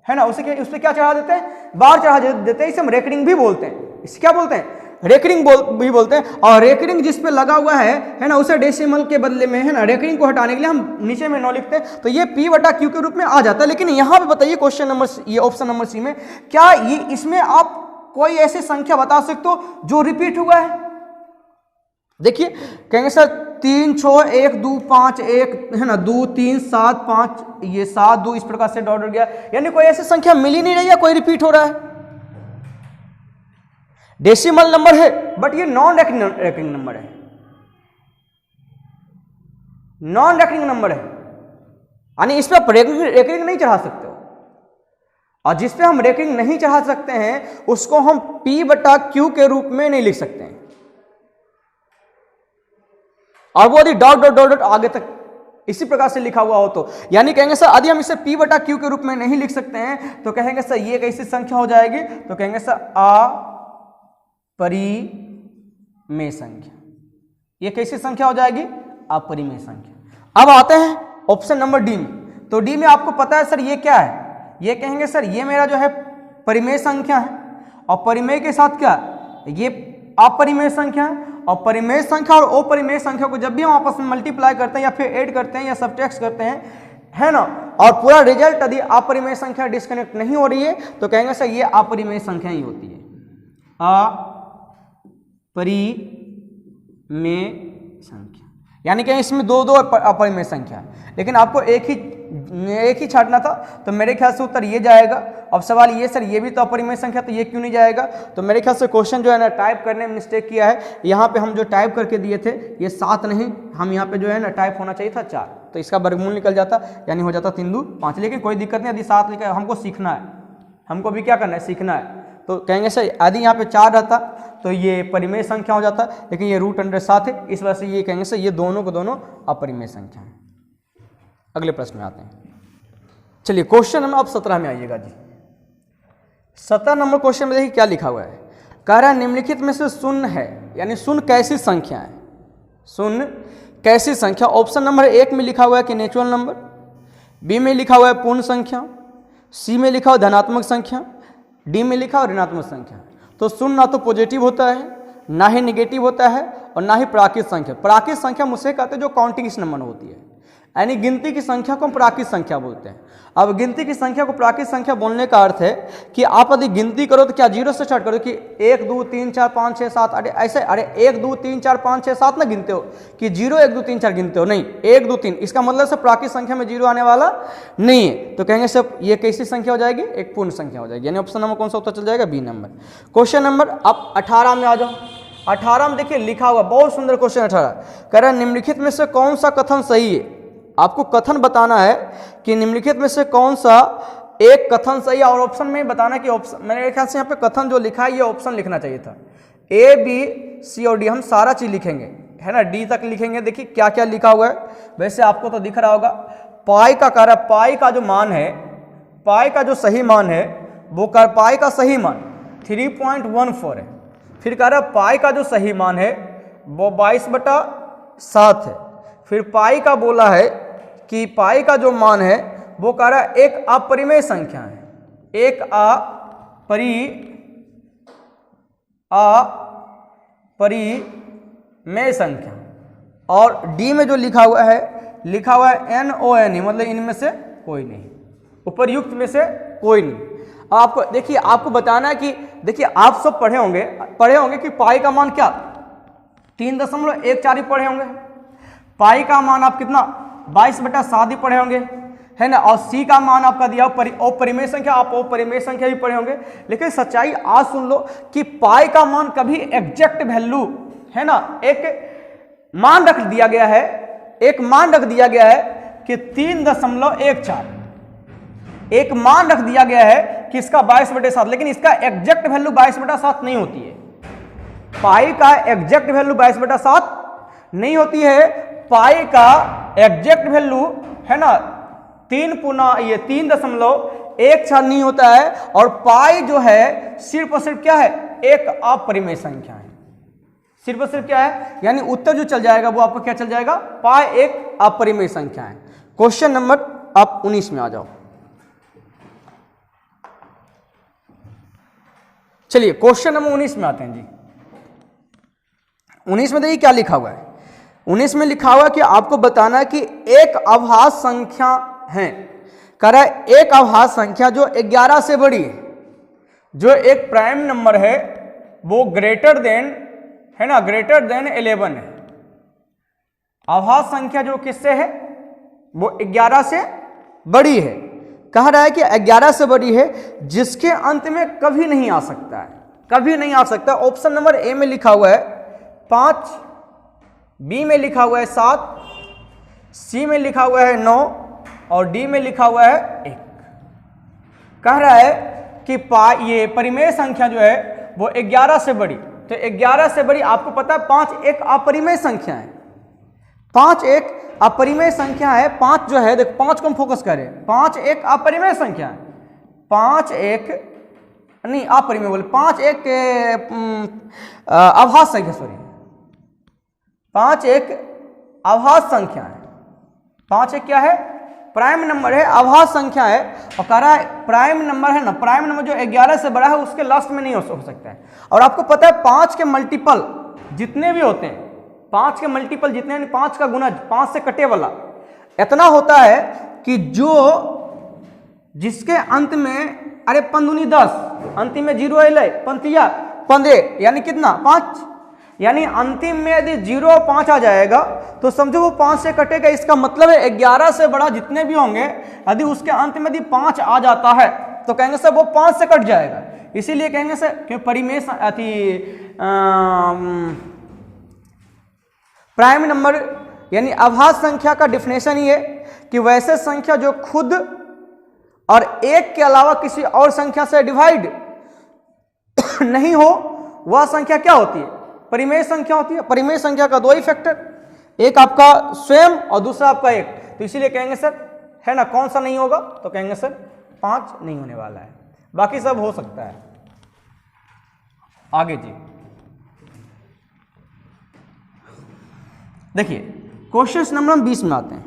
है ना, उस पर क्या चढ़ा देते हैं? बार चढ़ा देते हैं। इसे हम रेकरिंग भी बोलते हैं, इसे क्या बोलते हैं? रेकरिंग भी बोलते हैं। और रेकरिंग जिस पे लगा हुआ है ना, उसे डेसिमल के बदले में है ना, रेकरिंग को हटाने के लिए हम नीचे में 9 लिखते हैं, तो ये p बटा q के रूप में आ जाता है। लेकिन यहाँ पे बताइए क्वेश्चन नंबर, ये ऑप्शन नंबर सी में, क्या ये इसमें आप कोई ऐसी संख्या बता सकते हो जो रिपीट हुआ है? देखिए कहेंगे सर 3 6 1 2 5 1 है ना, 2 3 7 5, ये 7 2 इस प्रकार से डॉट गया, यानी कोई ऐसी संख्या मिल ही नहीं रही है, कोई रिपीट हो रहा है। डेसिमल नंबर है बट ये नॉन रेकरिंग नंबर है, नॉन रेकरिंग नंबर है, यानी इस पर रेकरिंग नहीं चढ़ा सकते हो। और जिस पे हम रेकरिंग नहीं चढ़ा सकते हैं उसको हम p बटा q के रूप में नहीं लिख सकते हैं। और वो यदि डॉट डॉट डॉट डॉट आगे तक इसी प्रकार से लिखा हुआ हो तो, यानी कहेंगे सर यदि हम इसे p बटा q के रूप में नहीं लिख सकते हैं तो कहेंगे सर ये कैसी संख्या हो जाएगी, तो कहेंगे सर अपरिमेय संख्या। ये कैसी संख्या हो जाएगी? अपरिमेय संख्या। अब आते हैं ऑप्शन नंबर डी में। तो डी में आपको पता है सर ये क्या है, ये कहेंगे सर ये मेरा जो है परिमेय संख्या है, और परिमेय के साथ क्या, ये अपरिमेय संख्या है। और परिमेय संख्या और अपरिमेय संख्या को जब भी हम आपस में मल्टीप्लाई करते हैं या फिर ऐड करते हैं या सबट्रैक्ट करते हैं, है ना, और पूरा रिजल्ट यदि अपरिमेय संख्या डिस्कनेक्ट नहीं हो रही है तो कहेंगे सर ये अपरिमेय संख्या ही होती है, अपरिमेय संख्या। यानी कि इसमें दो अपरिमेय संख्या है, लेकिन आपको एक ही छांटना था, तो मेरे ख्याल से उत्तर ये जाएगा। अब सवाल ये सर ये भी तो अपरिमेय संख्या, तो ये क्यों नहीं जाएगा? तो मेरे ख्याल से क्वेश्चन जो है ना टाइप करने में मिस्टेक किया है। यहाँ पे हम जो टाइप करके दिए थे ये 7 नहीं, हम यहाँ पे जो है ना टाइप होना चाहिए था 4, तो इसका वर्गमूल निकल जाता, यानी हो जाता 3 2 5। लेकिन कोई दिक्कत नहीं, यदि 7 लिखा है, हमको सीखना है, हमको भी क्या करना है, सीखना है। तो कहेंगे सर यदि यहाँ पे 4 रहता तो ये परिमेय संख्या हो जाता, लेकिन ये √7 है, इस वजह से ये कहेंगे सर ये दोनों को दोनों अपरिमेय संख्या है। अगले प्रश्न में आते हैं। चलिए क्वेश्चन नंबर अब 17 में आइएगा जी। 17 नंबर क्वेश्चन में देखिए क्या लिखा हुआ है। कह रहा है निम्नलिखित में से शून्य है, यानी शून्य कैसी संख्या है, शून्य कैसी संख्या। ऑप्शन नंबर 1 में लिखा हुआ है कि नेचुरल नंबर, बी में लिखा हुआ है पूर्ण संख्या, सी में लिखा हुआ धनात्मक संख्या, डी में लिखा हुआ ऋणात्मक संख्या। तो शून्य ना तो पॉजिटिव होता है, ना ही निगेटिव होता है, और ना ही प्राकृत संख्या। प्राकृत संख्या मुझसे कहते हैं जो काउंटिंग नंबर होती है, यानी गिनती की संख्या को हम प्राकृत संख्या बोलते हैं। अब गिनती की संख्या को प्राकृत संख्या बोलने का अर्थ है कि आप यदि गिनती करो तो क्या 0 से स्टार्ट करो कि 1 2 3 4 5 6 7, अरे ऐसे, अरे 1 2 3 4 5 6 7 ना गिनते हो कि 0 1 2 3 4 गिनते हो, नहीं, 1 2 3, इसका मतलब से प्राकृत संख्या में 0 आने वाला नहीं है। तो कहेंगे सब ये कैसी संख्या हो जाएगी, एक पूर्ण संख्या हो जाएगी, यानी ऑप्शन नंबर कौन सा उत्तर चल जाएगा, बी नंबर। क्वेश्चन नंबर अब 18 में आ जाओ। 18 में देखिए लिखा हुआ बहुत सुंदर क्वेश्चन 18 कह रहा है निम्नलिखित में से कौन सा कथन सही है। आपको कथन बताना है कि निम्नलिखित में से कौन सा एक कथन सही है, और ऑप्शन में बताना कि ऑप्शन, मेरे ख्याल से यहाँ पे कथन जो लिखा है ये ऑप्शन लिखना चाहिए था। ए बी सी और डी हम सारा चीज लिखेंगे, है ना, डी तक लिखेंगे। देखिए क्या क्या लिखा हुआ है, वैसे आपको तो दिख रहा होगा। पाई का कार्य, पाई का जो मान है, पाई का जो सही मान है वो पाई का सही मान 3.14 है। फिर कह रहा है पाई का जो सही मान है वो 22/7 है। फिर पाई का बोला है कि पाई का जो मान है वो कह रहा है एक अपरिमेय संख्या है, एक अपरिमेय संख्या। और डी में जो लिखा हुआ है NONE, मतलब इनमें से कोई नहीं, उपर्युक्त में से कोई नहीं। आपको देखिए, आपको बताना है कि देखिए आप सब पढ़े होंगे कि पाई का मान क्या 3.14 ही पढ़े होंगे। पाई का मान आप कितना 22/7 ही पढ़े होंगे, है ना। और सी का मान आपका दिया अपरिमेय संख्या, आप अपरिमेय संख्या भी पढ़े होंगे। लेकिन सच्चाई आज सुन लो कि पाई का मान कभी एग्जैक्ट वैल्यू, है ना, एक मान रख दिया गया है कि 3.14, एक मान रख दिया गया है कि इसका 22/7, लेकिन इसका एग्जैक्ट वैल्यू 22/7 नहीं होती है। पाई का एग्जैक्ट वैल्यू 22/7 नहीं होती है। पाई का एग्जैक्ट वैल्यू, है ना, 3.14 नहीं होता है। और पाई जो है सिर्फ और सिर्फ क्या है, एक अपरिमेय संख्या है। सिर्फ और सिर्फ क्या है, यानी उत्तर जो चल जाएगा वो आपको क्या चल जाएगा, पाई एक अपरिमेय संख्या है। क्वेश्चन नंबर आप 19 में आ जाओ। चलिए क्वेश्चन नंबर 19 में आते हैं जी। 19 में देखिए क्या लिखा हुआ है। 19 में लिखा हुआ है कि आपको बताना है कि एक अभाज्य संख्या है, कह रहा है एक अभाज्य संख्या जो 11 से बड़ी है, जो एक प्राइम नंबर है वो ग्रेटर देन, है ना, ग्रेटर देन 11 है। अभाज्य संख्या जो किससे है, वो 11 से बड़ी है। कह रहा है कि 11 से बड़ी है जिसके अंत में कभी नहीं आ सकता है, कभी नहीं आ सकता। ऑप्शन नंबर ए में लिखा हुआ है 5, बी में लिखा हुआ है 7, सी में लिखा हुआ है 9 और डी में लिखा हुआ है 1। कह रहा है कि ये परिमेय संख्या जो है वो 11 से बड़ी, तो 11 से बड़ी आपको पता है 5 एक अपरिमेय संख्या है। 5 एक अपरिमेय संख्या है। 5 जो है, देखो 5 को हम फोकस करें, 5 एक अपरिमेय संख्या है। 5 एक नहीं अपरिमेय बोले, 5 एक अभाज्य संख्या, सॉरी, 5 एक अभाज्य संख्या है। 5 एक क्या है, प्राइम नंबर है, अभाज्य संख्या है। और कह रहा है प्राइम नंबर है ना, प्राइम नंबर जो 11 से बड़ा है उसके लास्ट में नहीं हो सकता है। और आपको पता है 5 के मल्टीपल जितने भी होते हैं, 5 के मल्टीपल जितने, 5 का गुना 5 से कटे वाला इतना होता है कि जो जिसके अंत में, अरे 5 10, अंतिम में 0 है, 15, यानी कितना 5, यानी अंतिम में यदि 0 और 5 आ जाएगा तो समझो वो 5 से कटेगा। इसका मतलब है 11 से बड़ा जितने भी होंगे यदि उसके अंत में यदि 5 आ जाता है तो कहेंगे सर वो 5 से कट जाएगा। इसीलिए कहेंगे सर कि परिमेय प्राइम नंबर यानी अभाज्य संख्या का डिफिनेशन ये कि वैसे संख्या जो खुद और एक के अलावा किसी और संख्या से डिवाइड नहीं हो, वह संख्या क्या होती है, परिमेय संख्या होती है। परिमेय संख्या का 2 ही फैक्टर, एक आपका स्वयं और दूसरा आपका एक। तो इसीलिए कहेंगे सर, है ना, कौन सा नहीं होगा, तो कहेंगे सर 5 नहीं होने वाला है, बाकी सब हो सकता है। आगे जी देखिए क्वेश्चन नंबर 20 में आते हैं।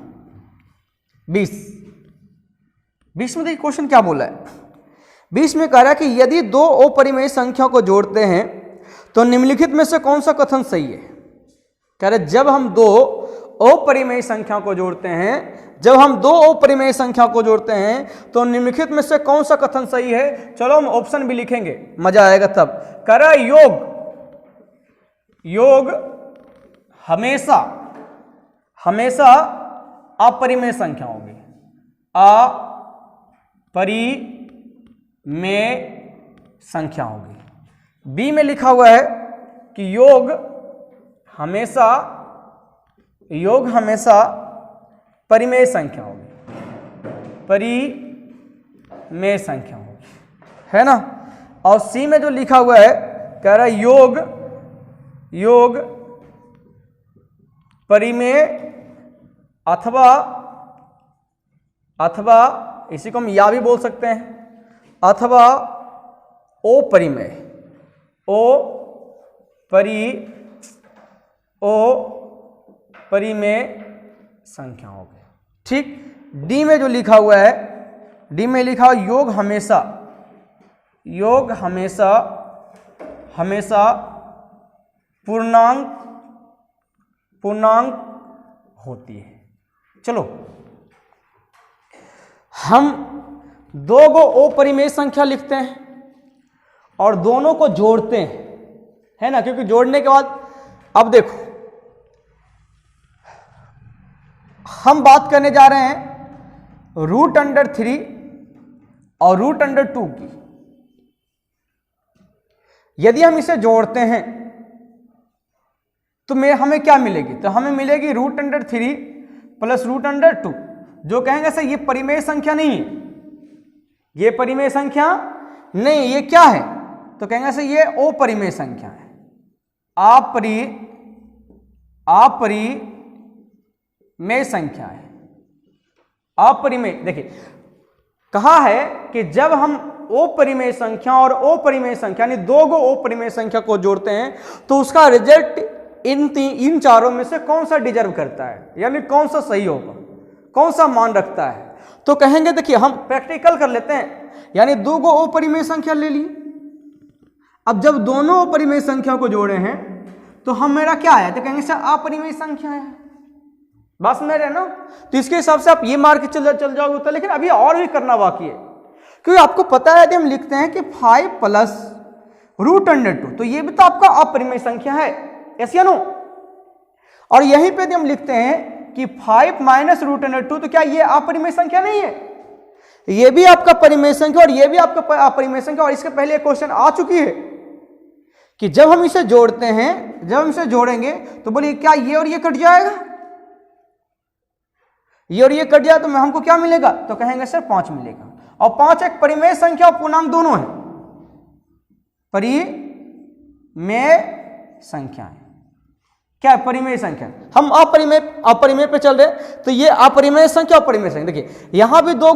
20 में देखिए क्वेश्चन क्या बोला है। 20 में कह रहा है कि यदि 2 अपरिमेय संख्या को जोड़ते हैं तो निम्नलिखित में से कौन सा कथन सही है। कह रहे जब हम 2 अपरिमेय संख्या को जोड़ते हैं, जब हम 2 अपरिमेय संख्या को जोड़ते हैं तो निम्नलिखित में से कौन सा कथन सही है। चलो हम ऑप्शन भी लिखेंगे, मजा आएगा तब। कह रहा है योग हमेशा अपरिमेय संख्या होगी, अपरिमेय संख्या होगी। बी में लिखा हुआ है कि योग हमेशा परिमेय संख्या होगी, परिमेय संख्या होगी, है ना। और सी में जो लिखा हुआ है कह रहा है योग परिमेय अथवा इसी को हम या भी बोल सकते हैं, अथवा अपरिमेय। परिमेय संख्या हो गई। ठीक। डी में जो लिखा हुआ है, डी में लिखा हुआ योग हमेशा पूर्णांक होती है। चलो हम दो गो अपरिमेय संख्या लिखते हैं और दोनों को जोड़ते हैं, है ना, क्योंकि जोड़ने के बाद अब देखो हम बात करने जा रहे हैं √3 और √2 की। यदि हम इसे जोड़ते हैं तो हमें क्या मिलेगी? तो हमें मिलेगी √3 प्लस √2, जो कहेंगे सर ये परिमेय संख्या नहीं है, ये परिमेय संख्या नहीं, ये क्या है? तो कहेंगे सर ये अपरिमेय संख्या है। अपरिमेय संख्या है। अपरिमेय, देखिए कहा है कि जब हम अपरिमेय संख्या और अपरिमेय संख्या यानी दो गो अपरिमेय संख्या को जोड़ते हैं तो उसका रिजल्ट इन चारों में से कौन सा डिजर्व करता है, यानी कौन सा सही होगा, कौन सा मान रखता है। तो कहेंगे देखिए हम प्रैक्टिकल कर लेते हैं, यानी दो गो अपरिमेय संख्या ले ली। अब जब दोनों अपरिमेय संख्या को जोड़े हैं तो हम मेरा क्या है? तो कहेंगे सर अपरिमेय संख्या है। बात समझ रहे हैं ना? तो इसके हिसाब से आप ये मार के चल जाओगे तो, लेकिन अभी और भी करना बाकी है, क्योंकि आपको पता है कि हम लिखते हैं कि 5 प्लस √2, तो ये भी तो आपका अपरिमेय संख्या है, यस या नो? और यहीं पे हम लिखते हैं कि 5 माइनस √2, तो क्या ये अपरिमेय संख्या नहीं है? ये भी आपका परिमेय संख्या और ये भी आपका अपरिमेय संख्या। और इसके पहले एक क्वेश्चन आ चुकी है कि जब हम इसे जोड़ते हैं, जब हम इसे जोड़ेंगे तो बोलिए क्या ये और ये कट जाएगा? ये और ये कट जाए तो हमको क्या मिलेगा? तो कहेंगे सर 5 मिलेगा। और 5 एक परिमेय संख्या और पूर्णांक दोनों है, परिमेय संख्या है। क्या है? परिमेय संख्या। हम अपरिमेय पे चल रहे, तो ये अपरिमेय संख्या और परिमेय संख्या। देखिए यहां भी दो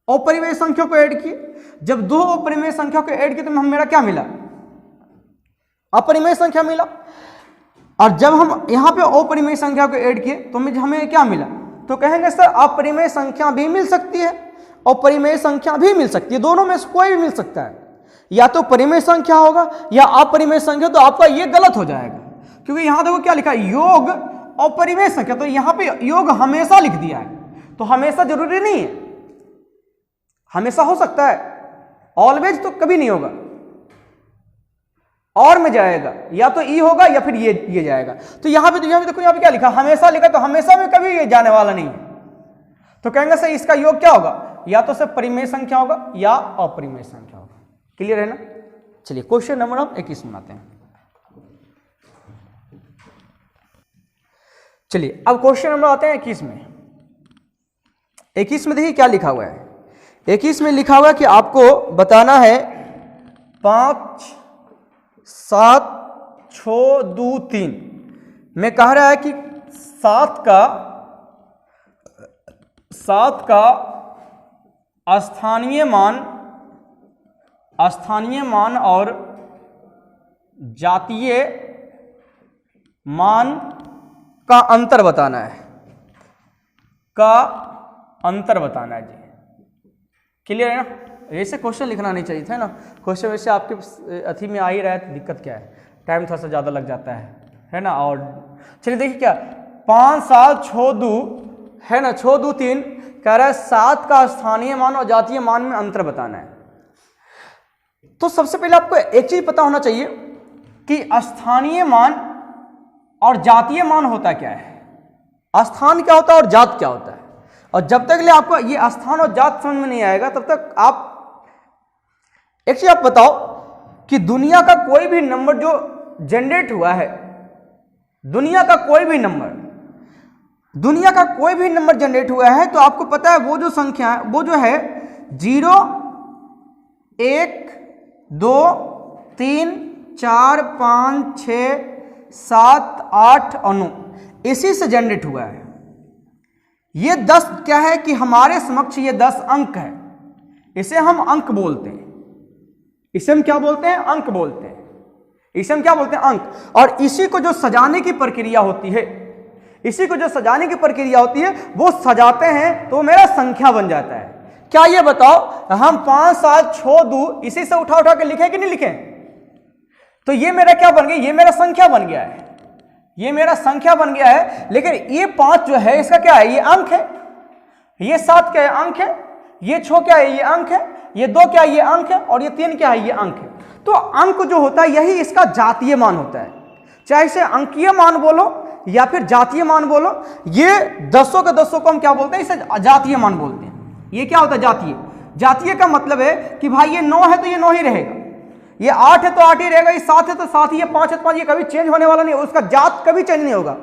अपरिमेय संख्या को ऐड किए। जब दो अपरिमेय संख्या को ऐड किए तो मेरा क्या मिला? अपरिमेय संख्या मिला। और जब हम यहां पे अपरिमेय संख्या को ऐड किए तो हमें क्या मिला? तो कहेंगे सर अपरिमेय संख्या भी मिल सकती है और परिमेय संख्या भी मिल सकती है, दोनों में से कोई भी मिल सकता है। या तो परिमेय संख्या होगा या अपरिमेय संख्या, तो आपका ये गलत हो जाएगा, क्योंकि यहां देखो क्या लिखा है, योग और परिमेय संख्या। तो यहां पे योग हमेशा लिख दिया है, तो हमेशा जरूरी नहीं है, हमेशा हो सकता है, ऑलवेज तो कभी नहीं होगा। और में जाएगा, या तो ई होगा या फिर ये जाएगा। तो यहां पे देखो, यहां पे क्या लिखा, हमेशा लिखा, तो हमेशा में कभी ये जाने वाला नहीं है। तो कहेंगे सर इसका योग क्या होगा? या तो सर परिमेय संख्या होगा या अपरिमेय संख्या होगा। क्लियर है ना? चलिए क्वेश्चन नंबर हम 21 में आते हैं। चलिए अब क्वेश्चन नंबर आते हैं 21 में। 21 में देखिए क्या लिखा हुआ है। 21 में लिखा हुआ है कि आपको बताना है 5 7 6 2 3 में कह रहा है कि 7 का स्थानीय मान और जातीय मान का अंतर बताना है, जी। क्लियर है ना? ऐसे क्वेश्चन लिखना नहीं चाहिए था ना, क्वेश्चन वैसे आपके अथी में आ ही रहा है, तो दिक्कत क्या है, टाइम थोड़ा सा ज़्यादा लग जाता है ना। और चलिए देखिए क्या 5 7 6 2 है ना, 6 2 3 कह रहा है 7 का स्थानीय मान और जातीय मान में अंतर बताना है। तो सबसे पहले आपको एक चीज पता होना चाहिए कि स्थानीय मान और जातीय मान होता क्या है, स्थान क्या होता है और जात क्या होता है। और जब तक ले आपको ये स्थान और जात समझ में नहीं आएगा तब तक आप एक चीज आप बताओ कि दुनिया का कोई भी नंबर जो जनरेट हुआ है, दुनिया का कोई भी नंबर जनरेट हुआ है, तो आपको पता है वो जो संख्या है वो जो है 0 1 2 3 4 5 6 7 8 और 9 इसी से जनरेट हुआ है। ये 10 क्या है कि हमारे समक्ष ये 10 अंक है, इसे हम अंक बोलते हैं। इसे हम क्या बोलते हैं? अंक बोलते हैं। इसे हम क्या बोलते हैं? अंक। और इसी को जो सजाने की प्रक्रिया होती है, इसी को जो सजाने की प्रक्रिया होती है, वो सजाते हैं तो मेरा संख्या बन जाता है। क्या ये बताओ, हम 5 7 6 2 इसी से उठा उठा के लिखे कि नहीं लिखे? तो ये मेरा क्या बन गया? ये मेरा संख्या बन गया है, ये मेरा संख्या बन गया है। लेकिन ये 5 जो है इसका क्या है? ये अंक है। ये 7 क्या है? अंक है। ये 6 क्या है? ये अंक है। ये 2 क्या है? ये अंक है। और ये 3 क्या है? ये अंक है। तो अंक जो होता है यही इसका जातीय मान होता है, चाहे इसे अंकीय मान बोलो या फिर जातीय मान बोलो। ये 10 के 10 को हम क्या बोलते हैं? इसे जातीय मान बोलते हैं। ये क्या होता है? जातीय। जातीय का मतलब है कि भाई ये 9 है तो ये 9 ही रहेगा, ये 8 है तो 8 ही रहेगा, ये 7 है तो 7 ही, ये 5 है तो 5, ये कभी चेंज होने वाला नहीं, उसका जात कभी चेंज नहीं होगा,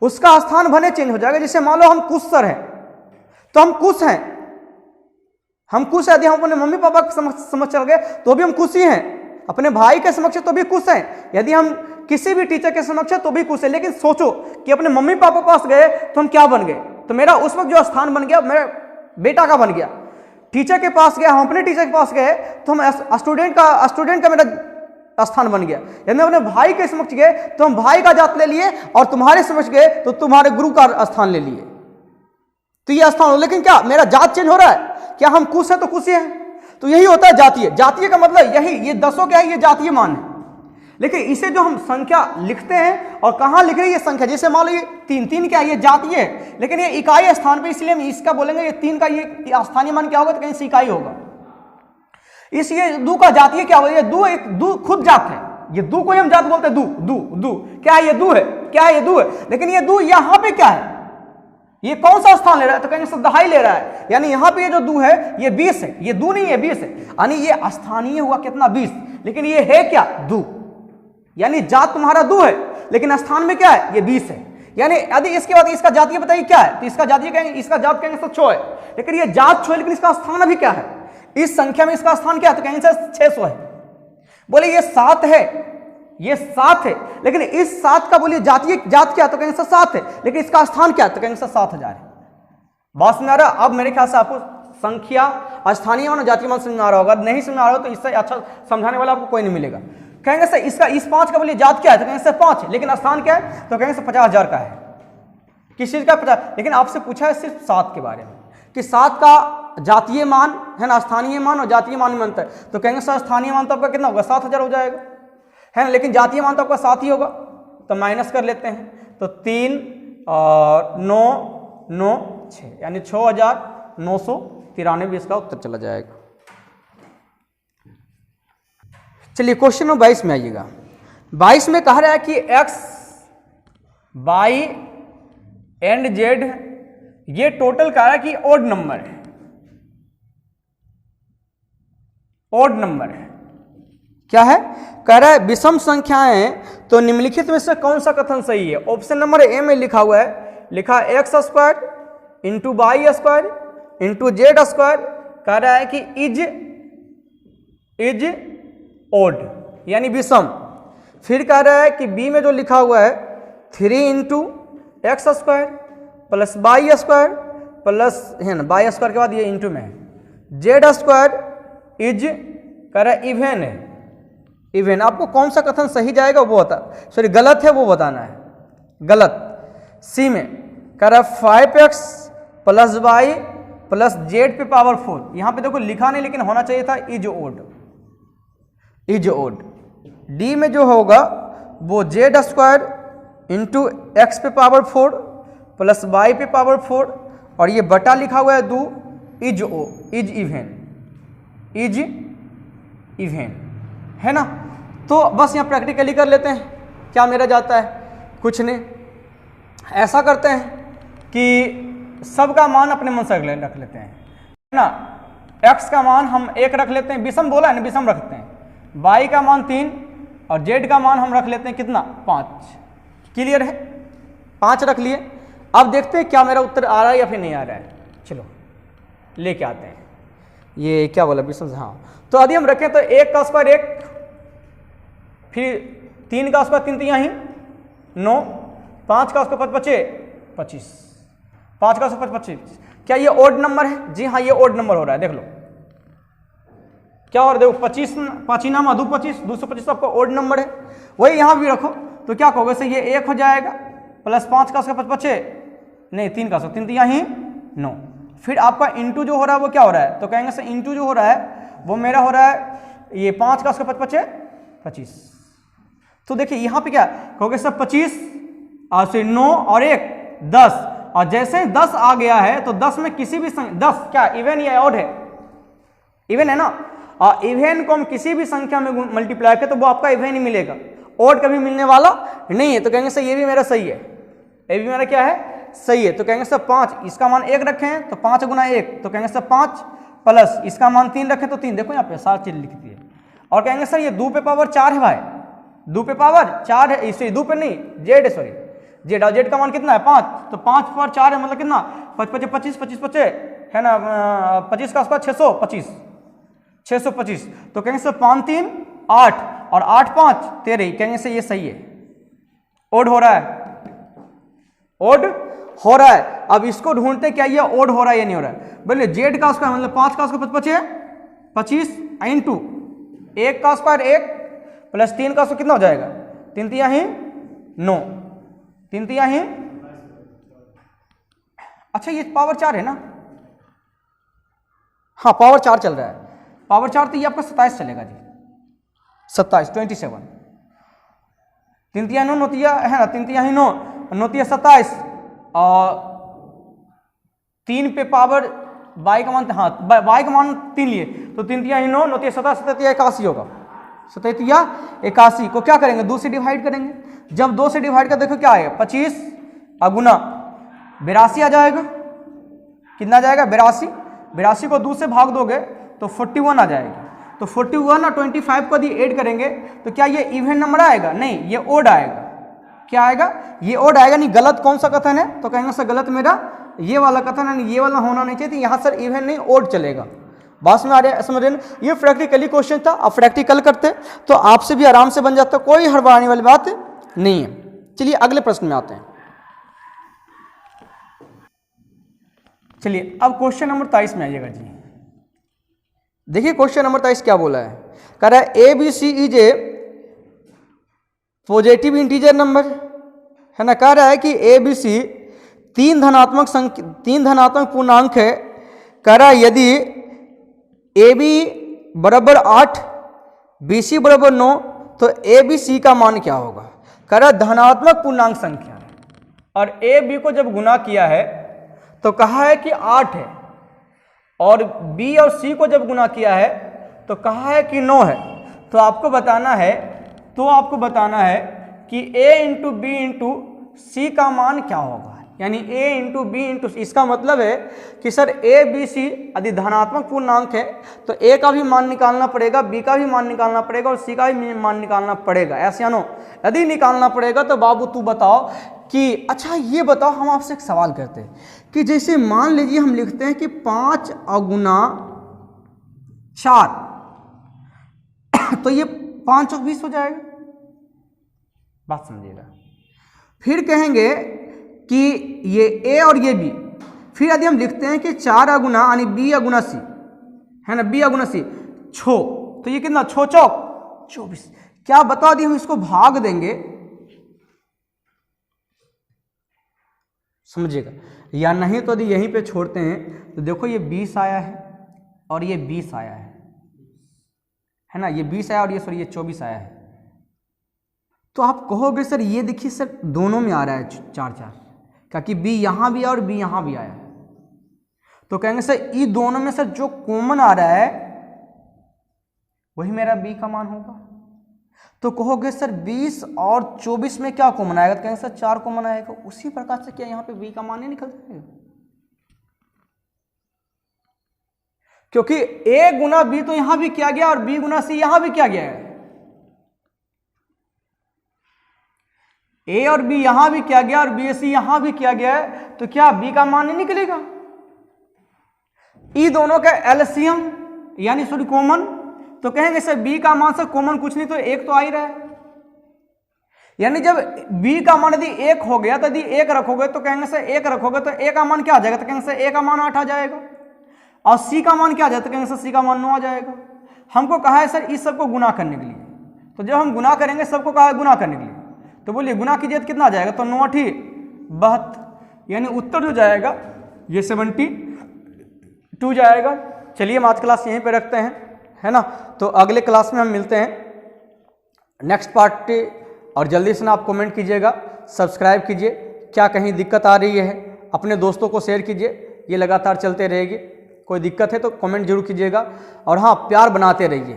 उसका स्थान भले चेंज हो जाएगा। जैसे मान लो हम कुशर हैं तो हम कुश हैं, हम कुश है। यदि हम अपने मम्मी पापा के समझ चल गए तो भी हम कुश ही हैं, अपने भाई के समक्ष तो भी कुश हैं, यदि हम किसी भी टीचर के समक्ष तो भी कुश है। लेकिन सोचो कि अपने मम्मी पापा के पास गए तो हम क्या बन गए? तो मेरा उस वक्त जो स्थान बन गया मेरा बेटा का बन गया। टीचर के पास गया, हम अपने टीचर के पास गए तो हम स्टूडेंट का मेरा स्थान बन गया। यदि अपने भाई के समक्ष गए तो हम भाई का जात ले लिए, और तुम्हारे समक्ष गए तो तुम्हारे गुरु का स्थान ले लिए, तो ये स्थान हो। लेकिन क्या मेरा जात चेंज हो रहा है? क्या हम कुश है तो कुश हैं? तो यही होता है जातीय। जातीय का मतलब यही, ये 10 क्या है? ये जातीय मान है। लेकिन इसे जो हम संख्या लिखते हैं, और कहां लिख रही है संख्या? जैसे मान लो ये 3 क्या है? ये जातीय है, लेकिन ये इकाई स्थान पे, इसलिए हम इसका बोलेंगे ये 3 का ये स्थानीय मान क्या होगा? तो कहीं से इकाई होगा। इस ये 2 का जातीय क्या होगा? ये 2 खुद जात है, ये 2 को हम जात बोलते हैं। 2 क्या है? ये 2 है। क्या है? ये 2 है। लेकिन ये 2 यहां पे क्या है? ये कौन सा स्थान ले रहा है? तो कहेंगे सब दहाई ले रहा है, यानी यहां पे ये जो 2 है ये 20 है, ये 2 नहीं है 20 है, यानी ये स्थानीय हुआ कितना? 20। लेकिन ये है क्या? 2, यानी जात तुम्हारा 2 है, लेकिन स्थान में क्या है? ये 20 है। यानी यदि इसके बाद इसका जातीय बताइए क्या है? तो इसका जातीय कहेंगे, इसका जात कहेंगे 6 है, लेकिन ये जात 6 है, लेकिन इसका स्थान अभी क्या है? इस संख्या में इसका स्थान क्या है? तो कहेंगे 600 है। बोले ये 7 है, ये 7 है, लेकिन इस 7 का बोलिए जातीय जात क्या? तो कहेंगे 7 है, लेकिन इसका स्थान क्या? तो कहेंगे 7000 है। बात समझ आ रहा? अब मेरे ख्याल से आपको संख्या, स्थानीय मान और जातीय मान समझ में आ रहा होगा। नहीं समझ आ रहा हो तो इससे अच्छा समझाने वाला आपको कोई नहीं मिलेगा। कहेंगे सर इसका इस 5 का बोलिए जात क्या है? तो कहेंगे सर 5 है, लेकिन स्थान क्या है? तो कहेंगे सर 50,000 का है। किस चीज का? 50। लेकिन आपसे पूछा है सिर्फ 7 के बारे में कि 7 का जातीय मान है ना, स्थानीय मान और जातीय मान में अंतर। तो कहेंगे सर स्थानीय मान तो आपका कितना होगा? 7000 हो जाएगा, है ना, लेकिन जातीय मान तो आपका 7 ही होगा। तो माइनस कर लेते हैं, तो 3 और 9 9 6, यानी 6993 इसका उत्तर चला जाएगा। चलिए क्वेश्चन नंबर 22 में आइएगा। 22 में कह रहा है कि x, y एंड z ये टोटल कह रहा है कि ओड नंबर है, ओड नंबर है। क्या है? कह रहा है विषम संख्याएं तो निम्नलिखित में से कौन सा कथन सही है? ऑप्शन नंबर ए में लिखा हुआ है, लिखा x² into y² into z²। कह रहा है कि इज ओड यानी विषम। फिर कह रहा है कि बी में जो लिखा हुआ है 3 into x² plus y² plus है ना, y² के बाद ये इंटू में है, z² इज कह रहा है इवेन है, इवेन। आपको कौन सा कथन सही जाएगा वो बता, सॉरी गलत है वो बताना है। गलत। सी में कह रहा है 5x plus y plus z पे पावर 4। यहां पे देखो लिखा नहीं, लेकिन होना चाहिए था is odd, is odd. D में जो होगा वो z² इंटू एक्स पे पावर 4 प्लस y पे पावर 4, और ये बटा लिखा हुआ है 2 इज इवेन, इज इवेन, है ना। तो बस यहाँ प्रैक्टिकली कर लेते हैं, क्या मेरा जाता है? कुछ नहीं। ऐसा करते हैं कि सबका मान अपने मन से रख लेते हैं, है ना। x का मान हम 1 रख लेते हैं, विषम बोला है ना, विषम रखते हैं। y का मान 3 और z का मान हम रख लेते हैं कितना? 5। क्लियर है? 5 रख लिए। अब देखते हैं क्या मेरा उत्तर आ रहा है या फिर नहीं आ रहा है। चलो लेके आते हैं। ये क्या बोला विषम? हाँ, तो यदि हम रखें तो 1 का स्क्वायर 1, फिर 3 का स्क्वायर 3 तो यहाँ 9, 5 का स्क्वायर 25, 5 का स्क्वायर 25। क्या ये ओड नंबर है? जी हाँ, ये ओड नंबर हो रहा है। देख लो क्या हो रहा है, देखो 25 5 नाम अधू 25, 225 आपका ओड नंबर है, वही यहाँ भी रखो तो क्या कहोगे सर, ये 1 हो जाएगा प्लस 5 का उसका 55 नहीं 3 का 3 तो यहाँ 9, फिर आपका इंटू जो हो रहा है वो क्या हो रहा है, तो कहेंगे सर इंटू जो हो रहा है वो मेरा हो रहा है ये 5 का उसका 55 25। तो देखिए यहाँ पे क्या कहोगे सर 25 और से 9 और 1 10, और जैसे 10 आ गया है तो 10 में किसी भी 10 क्या इवन या ऑड है, इवन है ना, और इवन को हम किसी भी संख्या में मल्टीप्लाई करें तो वो आपका इवन ही मिलेगा, ऑड कभी मिलने वाला नहीं है। तो कहेंगे सर ये भी मेरा सही है, ये भी मेरा क्या है सही है। तो कहेंगे सर 5, इसका मान 1 रखे हैं तो 5 गुना 1, तो कहेंगे सर 5 प्लस इसका मान 3 रखें तो 3, देखो यहाँ पे सारी चीज लिखती है। और कहेंगे सर ये 2 पे पावर 4 है भाई, 2 पे पावर 4 है, इसे 2 पे नहीं जेड है, सॉरी जेड, और जेड का मान कितना है 5, तो 5 पर 4 है मतलब कितना 25 25 25 है ना, 25 का उसका 625 625। तो कहेंगे सर 5 3 8 और 8 5 13, कहेंगे सर ये सही है, ओड हो रहा है, ओड हो रहा है। अब इसको ढूंढते क्या ये ओड हो रहा है या नहीं हो रहा है, बोले जेड का उसका मतलब 5 का उसका 25 25 इंटू 1 का स्क्वायर 1 प्लस 3 का उसका कितना हो जाएगा 3 तिया ही 9 3 तिया ही, अच्छा ये पावर 4 है ना, हाँ पावर 4 चल रहा है, पावर 4 तो ये आपका 27 चलेगा जी, 27 27 3 तिया 9 नोतिया है ना, 3 तिया ही 9 नोतिया 27 और 3 पे पावर y का मान, हाँ y का मान 3 लिए तो 3 तिया ही 9 नोतिया 27 7 81 होगा, 7 81 को क्या करेंगे 2 से डिवाइड करेंगे, जब 2 से डिवाइड कर देखो क्या आएगा 25 गुना 82 आ जाएगा, कितना आ जाएगा 82, 82 को 2 से भाग दोगे तो 41 आ जाएगी, तो 41 और 25 को यदि ऐड करेंगे तो क्या ये इवन नंबर आएगा, नहीं ये ओड आएगा, क्या आएगा ये ओड आएगा, नहीं गलत कौन सा कथन है, तो कहेंगे सर गलत मेरा ये वाला कथन है, ये वाला होना नहीं चाहिए, यहाँ सर इवन नहीं ओड चलेगा। बात में आ रहा है, समझ रहे, ये प्रैक्टिकली क्वेश्चन था, अब प्रैक्टिकल करते तो आपसे भी आराम से बन जाता, कोई हड़बड़ाने वाली बात नहीं है। चलिए अगले प्रश्न में आते हैं, चलिए अब क्वेश्चन नंबर 23 में आइएगा जी। देखिए क्वेश्चन नंबर 23 क्या बोला है, कह रहा है A B C is a positive integer number है ना, कह रहा है कि ए बी सी 3 धनात्मक पूर्णांक है, कह रहा है यदि ए बी बराबर 8 बी सी बराबर 9 तो ए बी सी का मान क्या होगा, कह रहा है धनात्मक पूर्णांक संख्या है और ए बी को जब गुना किया है तो कहा है कि 8 है, और बी और सी को जब गुना किया है तो कहा है कि 9 है, तो आपको बताना है कि a इंटू बी इंटू सी का मान क्या होगा, यानी a इंटू बी इंटू, इसका मतलब है कि सर a b c यदि धनात्मक पूर्णांक है तो a का भी मान निकालना पड़ेगा, b का भी मान निकालना पड़ेगा और c का भी मान निकालना पड़ेगा, ऐसे नो यदि निकालना पड़ेगा तो बाबू तू बताओ कि, अच्छा ये बताओ हम आपसे एक सवाल करते हैं कि जैसे मान लीजिए हम लिखते हैं कि 5 गुना 4 तो ये 5 और 20 हो जाएगा, बात समझिएगा। फिर कहेंगे कि ये ए और ये बी, फिर यदि हम लिखते हैं कि 4 गुना यानी बी गुना सी है ना, बी गुना सी 6 तो ये कितना 6 चौक 24, क्या बता दी हम इसको भाग देंगे, समझिएगा, या नहीं तो यदि यहीं पे छोड़ते हैं तो देखो ये 20 आया है और ये 20 आया है ना, ये 20 आया और ये सॉरी ये 24 आया है, तो आप कहोगे सर ये देखिए सर दोनों में आ रहा है 4 4, क्योंकि बी यहाँ भी आया और बी यहाँ भी आया है, तो कहेंगे सर ये दोनों में सर जो कॉमन आ रहा है वही मेरा बी का मान होगा, तो कहोगे सर 20 और 24 में क्या कॉमन आएगा, तो कहेंगे सर 4 कॉमन आएगा, उसी प्रकार से क्या यहाँ पे बी का मान नहीं निकल जाएगा, क्योंकि a गुना बी तो यहां भी किया गया और b गुना सी यहां भी किया गया है, a और b यहां भी किया गया और b सी यहां भी किया गया है, तो क्या b का मान नहीं निकलेगा, ई दोनों का एलसीएम यानी सॉरी कॉमन, तो कहेंगे सर b का मान सर कॉमन कुछ नहीं तो 1 तो आ ही रहा है, यानी जब b का मान यदि 1 हो गया तो यदि 1 रखोगे तो कहेंगे सर 1 रखोगे तो a का मान क्या आ जाएगा, तो कहेंगे सर a का मान 8 आ जाएगा, और c का मान क्या आ जाएगा, तो कहेंगे सर c का मान 9 आ जाएगा। हमको कहा है सर इस सबको गुना करने के लिए, तो जब हम गुना करेंगे सबको कहा है गुना करने के लिए, तो बोलिए गुना कीजिए तो कितना जाएगा, तो 9 8 72, यानी उत्तर जो जाएगा ये 72 जाएगा। चलिए हम आज क्लास यहीं पे रखते हैं, है ना। तो अगले क्लास में हम मिलते हैं नेक्स्ट पार्ट, और जल्दी से ना आप कमेंट कीजिएगा, सब्सक्राइब कीजिए, क्या कहीं दिक्कत आ रही है अपने दोस्तों को शेयर कीजिए, ये लगातार चलते रहेगी। कोई दिक्कत है तो कमेंट जरूर कीजिएगा, और हाँ प्यार बनाते रहिए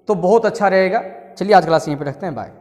तो बहुत अच्छा रहेगा। चलिए आज क्लास यहीं पे रखते हैं, बाय।